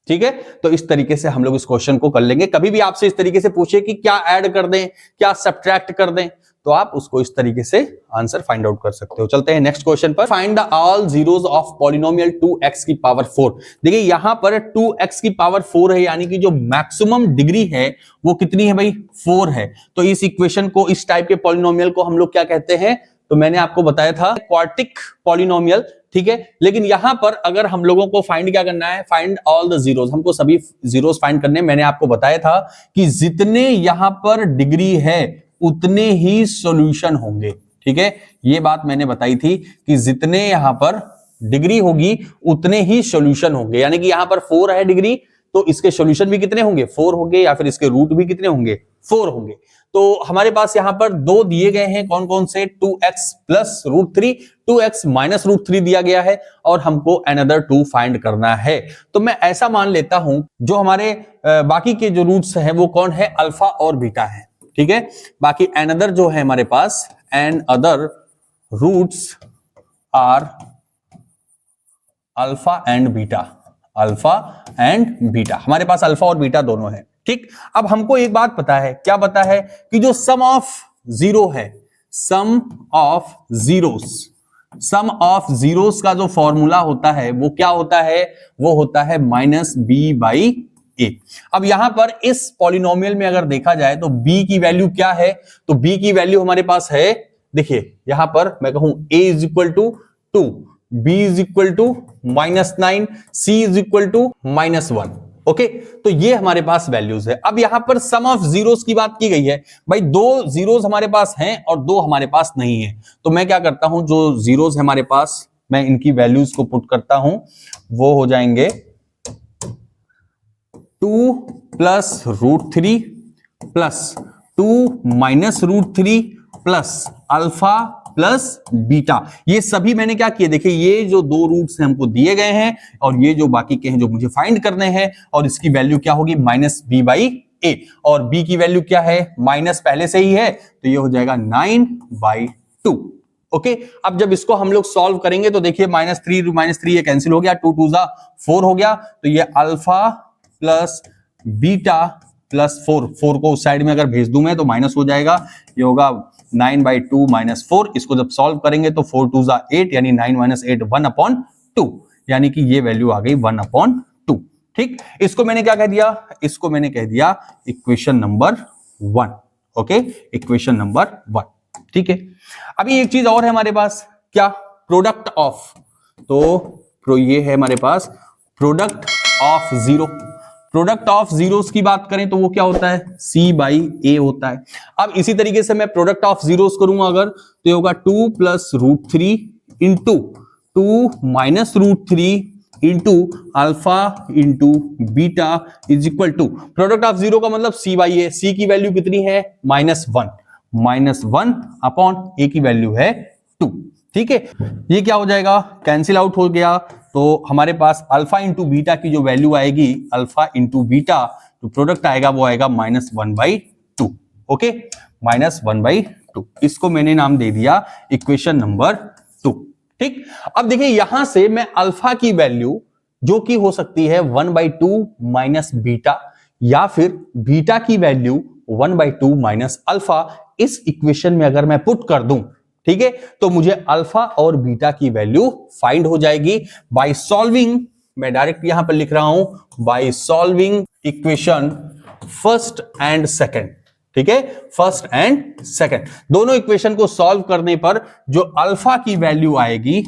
ठीक है। तो इस तरीके से हम लोग इस क्वेश्चन को कर लेंगे। कभी भी आपसे इस तरीके से पूछे कि क्या ऐड कर दें, क्या सब्ट्रैक्ट कर दें, तो आप उसको इस तरीके से आंसर फाइंड आउट कर सकते हो। चलते हैं नेक्स्ट क्वेश्चन पर। Find the all zeros of polynomial 2x की पावर 4। देखिए यहां पर 2x की पावर 4 है, यानी कि जो मैक्सिमम डिग्री है वो कितनी है भाई, 4 है। तो इस इक्वेशन को, इस टाइप के पॉलिनोमियल को हम लोग क्या कहते हैं, तो मैंने आपको बताया था क्वाड्रेटिक पॉलिनोमियल, ठीक है। लेकिन यहां पर अगर हम लोगों को फाइंड क्या करना है, फाइंड ऑल द जीरोस, हमको सभी जीरोस फाइंड करने। मैंने आपको बताया था कि जितने यहां पर डिग्री है उतने ही सॉल्यूशन होंगे, ठीक है, ये बात मैंने बताई थी कि जितने यहां पर डिग्री होगी उतने ही सॉल्यूशन होंगे, यानी कि यहां पर 4 है डिग्री, तो इसके सॉल्यूशन भी कितने होंगे, 4 होंगे, या फिर इसके रूट भी कितने होंगे, 4 होंगे। तो हमारे पास यहां पर दो दिए गए हैं, कौन कौन से, 2x प्लस √3, 2x माइनस √3 दिया गया है, और हमको अनदर 2 फाइंड करना है। तो मैं ऐसा मान लेता हूं जो हमारे बाकी के जो रूट्स हैं वो कौन है, अल्फा और बीटा है, ठीक है। बाकी अनदर जो है हमारे पास, and other roots are alpha and beta, alpha and beta, हमारे पास अल्फा और बीटा दोनों है, ठीक। अब हमको एक बात पता है, क्या पता है, कि जो सम ऑफ जीरो है, सम ऑफ जीरोस का जो फॉर्मूला होता है वो क्या होता है, वो होता है -b/a। अब यहां पर इस पॉलिनोमियल में अगर देखा जाए तो b की वैल्यू क्या है, तो b की वैल्यू हमारे पास है, देखिए यहां पर मैं कहूं a is equal to 2, b is equal to -9, c is equal to -1, okay. तो ये हमारे पास वैल्यूज है। अब यहां पर सम ऑफ जीरोस की बात की गई है, भाई 2 जीरोस हमारे पास हैं और 2 हमारे पास नहीं है, तो मैं क्या करता हूं, जो जीरोस है हमारे पास मैं इनकी वैल्यूज को पुट करता हूं, वो हो जाएंगे 2 plus √3 plus 2 minus √3 plus alpha plus beta. ये सभी मैंने क्या किए, देखिए ये जो दो रूट्स हैं हमको दिए गए हैं, और ये जो बाकी के हैं जो मुझे फाइंड करने हैं, और इसकी वैल्यू क्या होगी, -b/a, और b की वैल्यू क्या है, माइनस पहले से ही है, तो ये हो जाएगा 9/2, ओके। अब जब इसको हम लोग सॉल्व करेंगे तो देखिए -3 ये कैंसिल हो गया, 2 2 जा 4 हो गया, तो ये अल्फा प्लस बीटा प्लस 4 को उस साइड में अगर भेज दूं मैं तो माइनस हो जाएगा, ये होगा 9/2 -4। इसको जब सॉल्व करेंगे तो 4 2 जा 8, यानी 9 - 8 1/2, यानी कि ये वैल्यू आ गई 1/2, ठीक। इसको मैंने क्या कह दिया, इसको मैंने कह दिया equation number 1, okay, equation number 1, ठीक है। अभी एक चीज और है हमारे पास, क्या, प्रोडक्ट ऑफ, तो ये है हमारे पास product of zero. Product of zeros की बात करें तो वो क्या होता है, c/a होता है। अब इसी तरीके से मैं प्रोडक्ट ऑफ जीरोस करूंगा अगर, तो ये होगा 2 plus √3 into 2 minus √3 into alpha into beta is equal to, product of zero का मतलब c/a, c की वैल्यू कितनी है, -1 अपॉन a की वैल्यू है 2, ठीक है। ये क्या हो जाएगा, कैंसिल आउट हो गया, तो हमारे पास अल्फा इंटू बीटा की जो वैल्यू आएगी, अल्फा इंटू बीटा जो प्रोडक्ट आएगा वो आएगा -1/2, ओके, -1/2। इसको मैंने नाम दे दिया इक्वेशन नंबर 2, ठीक। अब देखिए यहां से मैं अल्फा की वैल्यू जो कि हो सकती है 1/2 माइनस बीटा, या फिर बीटा की वैल्यू 1/2 माइनस अल्फा, इस इक्वेशन में अगर मैं पुट कर दूं, ठीक है, तो मुझे अल्फा और बीटा की वैल्यू फाइंड हो जाएगी बाय सॉल्विंग, मैं डायरेक्ट यहां पर लिख रहा हूं, by solving equation first and second, ठीक है, फर्स्ट एंड सेकंड दोनों इक्वेशन को सॉल्व करने पर जो अल्फा की वैल्यू आएगी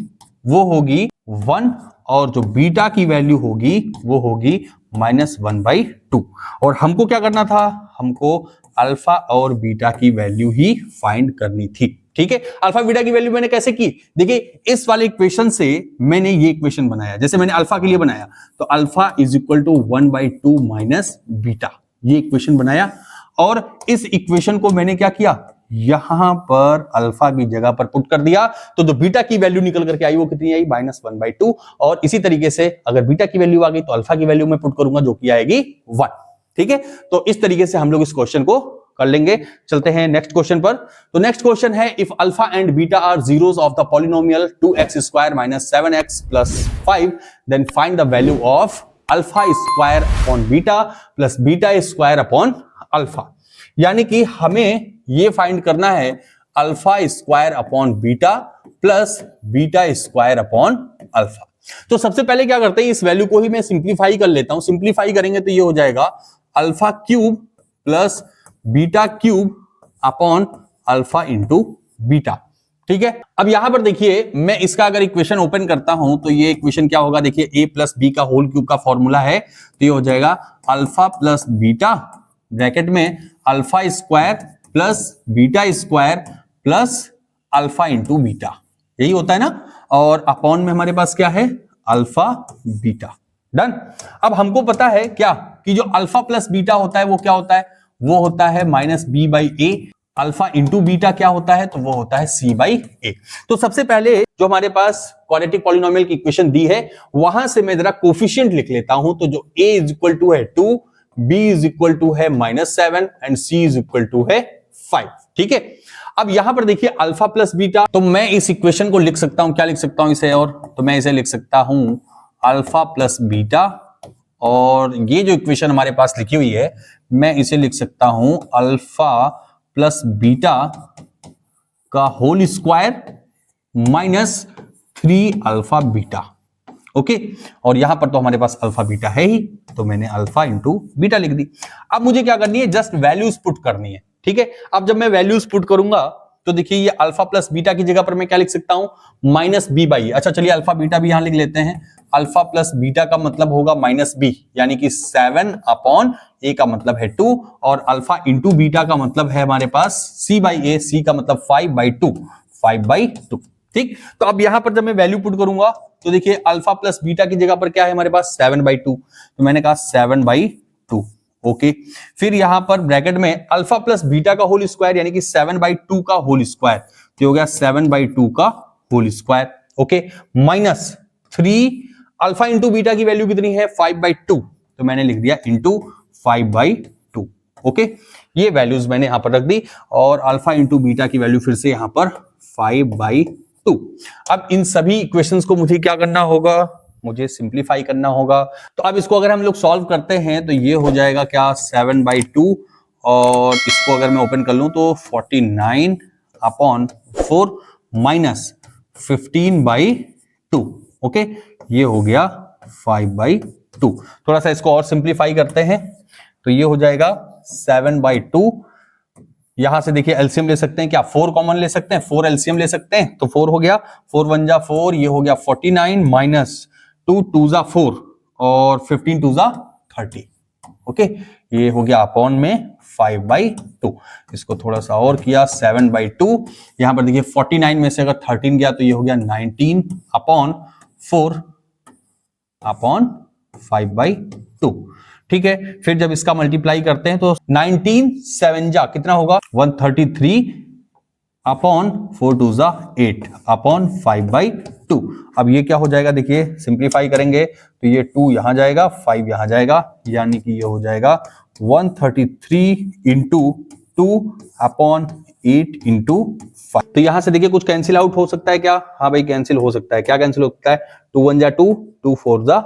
वो होगी 1 और जो बीटा की वैल्यू होगी वो होगी -1/2। और हमको क्या करना था, हमको अल्फा और बीटा की वैल्यू ही फाइंड करनी थी। ठीक है, अल्फा बीटा की वैल्यू मैंने कैसे की, देखिए इस वाले इक्वेशन से मैंने ये इक्वेशन बनाया, जैसे मैंने अल्फा के लिए बनाया तो alpha is equal to 1/2 minus beta, ये इक्वेशन बनाया। और इस इक्वेशन को मैंने क्या किया, यहां पर अल्फा की जगह पर पुट कर दिया, तो जो बीटा की वैल्यू निकल करके आई वो कितनी आई, -1/2। और इसी तरीके से अगर बीटा की वैल्यू आ गई तो अल्फा की वैल्यू मैं पुट करूंगा जो कि आएगी 1। ठीक है, तो इस तरीके से हम लोग इस क्वेश्चन को कर लेंगे। चलते हैं नेक्स्ट क्वेश्चन पर। तो नेक्स्ट क्वेश्चन है, if alpha and beta are zeros of the polynomial 2x² - 7x + 5 then find the value of alpha square upon beta plus beta square upon alpha. यानी कि हमें ये फाइंड करना है alpha square upon beta plus beta square upon alpha. तो सबसे पहले क्या करते हैं, इस वैल्यू को ही मैं सिंप्लीफाई कर लेता हूं। सिंप्लीफाई करेंगे तो ये हो जाएगा alpha cube plus beta cube upon alpha into beta. ठीक है, अब यहां पर देखिए मैं इसका अगर इक्वेशन ओपन करता हूं तो ये इक्वेशन क्या होगा, देखिए a प्लस बी का होल क्यूब का फॉर्मूला है, तो ये हो जाएगा अल्फा प्लस बीटा ब्रैकेट में alpha square plus beta square plus alpha into beta, यही होता है ना। और अपॉन में हमारे पास क्या है, अल्फा बीटा। डन। अब हमको पता है क्या कि जो अल्फा प्लस बीटा होता है वो क्या होता है, वो होता है -b/a। अल्फा इंटू बीटा क्या होता है, तो वो होता है c/a। तो सबसे पहले जो हमारे पास क्वाड्रेटिक पॉलिनोमियल की इक्वेशन दी है वहां से मैं जरा कोफिशिएंट लिख लेता हूं। तो जो a इज इक्वल टू है 2, b इज इक्वल टू है -7 and c is equal to है 5। ठीक है, अब यहां पर देखिए अल्फा प्लस बीटा, तो मैं इस इक्वेशन को लिख सकता हूं, क्या लिख सकता हूं इसे, और तो मैं इसे लिख सकता हूं अल्फा प्लस बीटा, और ये जो इक्वेशन हमारे पास लिखी हुई है मैं इसे लिख सकता हूं अल्फा प्लस बीटा का whole square -3 alpha beta. Okay, और यहां पर तो हमारे पास अल्फा बीटा है ही, तो मैंने अल्फा इंटू बीटा लिख दी। अब मुझे क्या करनी है, जस्ट वैल्यूज पुट करनी है। ठीक है, अब जब मैं वैल्यूज पुट करूंगा तो देखिए ये अल्फा प्लस बीटा की जगह पर मैं क्या लिख सकता हूं, -b/a। अच्छा चलिए अल्फा बीटा भी यहां लिख लेते हैं। अल्फा प्लस बीटा का मतलब होगा -b, यानी कि 7 अपॉन a का मतलब है 2, और अल्फा इंटू बीटा का मतलब है हमारे पास c/a, c का मतलब 5/2। ठीक, तो अब यहां पर जब मैं वैल्यू पुट करूंगा तो देखिए अल्फा प्लस बीटा की जगह पर क्या है हमारे पास 7/2, तो मैंने कहा 7/2। ओके, फिर यहां पर ब्रैकेट में अल्फा प्लस बीटा का होल स्क्वायर यानी कि 7/2 का होल स्क्वायर, तो हो गया 7/2 का whole square. Okay, -3 alpha into beta की वैल्यू कितनी है 5/2, तो मैंने लिख दिया इंटू 5/2। ओके, ये वैल्यूज मैंने यहां पर रख दी, और अल्फा इंटू बीटा की वैल्यू फिर से यहां पर 5/2। अब इन सभी इक्वेशंस को मुझे क्या करना होगा, मुझे सिंप्लीफाई करना होगा। तो अब इसको अगर हम लोग सॉल्व करते हैं तो ये हो जाएगा क्या 7/2, और इसको अगर मैं ओपन कर लूं तो 49/4 -15/2। ओके, ये हो गया 5/2। थोड़ा सा इसको और सिंप्लीफाई करते हैं तो ये हो जाएगा 7/2। यहां से देखिए एलसीएम ले सकते हैं क्या, 4 कॉमन ले सकते हैं, 4 एलसीएम ले सकते हैं, तो 4 हो गया, 4 1 जा 4, ये हो गया 49 -2 2 जा 4 और 15 2 जा 30। ओके, ये हो गया अपॉन में 5/2। इसको थोड़ा सा और किया 7/2, यहां पर देखिए 49 में से अगर 13 गया तो ये हो गया 19/4/5/2। ठीक है, फिर जब इसका मल्टीप्लाई करते हैं तो 19 7 जा कितना होगा 133/4 2 जा 8 अपॉन 5/2। अब ये क्या हो जाएगा, देखिए सिंप्लीफाई करेंगे तो ये 2 यहां जाएगा, 5 यहां जाएगा, यानी कि ये हो जाएगा 133 इंटू 2/8 इंटू 5। तो यहां से देखिए कुछ कैंसिल आउट हो सकता है क्या, हाँ भाई कैंसिल हो सकता है। क्या कैंसिल हो सकता है, 2 1 जा 2, 2 4 जा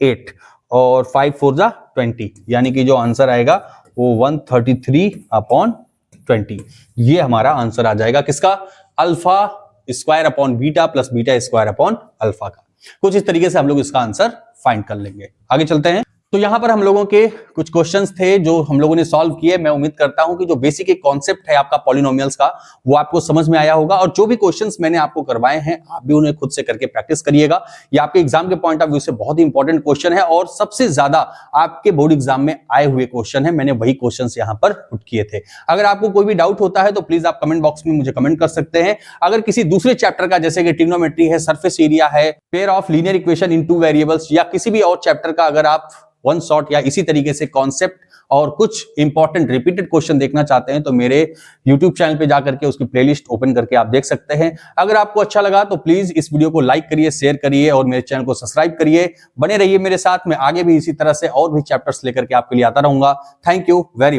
8 और 5 4 जा 20, यानी कि जो आंसर आएगा वो 133/20। ये हमारा आंसर आ जाएगा किसका, alpha square upon beta plus beta square upon alpha का। कुछ इस तरीके से हम लोग इसका आंसर फाइंड कर लेंगे। आगे चलते हैं। तो यहां पर हम लोगों के कुछ क्वेश्चंस थे जो हम लोगों ने सॉल्व किए। मैं उम्मीद करता हूं कि जो बेसिक एक कॉन्सेप्ट है आपका पॉलिनोमियल्स का वो आपको समझ में आया होगा, और जो भी क्वेश्चंस मैंने आपको करवाए हैं आप भी उन्हें खुद से करके प्रैक्टिस करिएगा। ये आपके एग्जाम के पॉइंट ऑफ व्यू से बहुत ही इंपॉर्टेंट क्वेश्चन है और सबसे ज्यादा आपके बोर्ड एग्जाम में आए हुए क्वेश्चन है। मैंने वही क्वेश्चन यहां पर पुट किए थे। अगर आपको कोई भी डाउट होता है तो प्लीज आप कमेंट बॉक्स में मुझे कमेंट कर सकते हैं। अगर किसी दूसरे चैप्टर का, जैसे कि ट्रिग्नोमेट्री है, सरफेस एरिया है, pair of linear equation in two variables, या किसी भी और चैप्टर का अगर आप वन शॉट या इसी तरीके से कॉन्सेप्ट और कुछ इंपॉर्टेंट रिपीटेड क्वेश्चन देखना चाहते हैं तो मेरे YouTube चैनल पे जाकर के उसकी प्लेलिस्ट ओपन करके आप देख सकते हैं। अगर आपको अच्छा लगा तो प्लीज इस वीडियो को लाइक करिए, शेयर करिए और मेरे चैनल को सब्सक्राइब करिए। बने रहिए मेरे साथ में, आगे भी इसी तरह से और भी चैप्टर्स लेकर के आपके लिए आता रहूंगा। Thank you very much.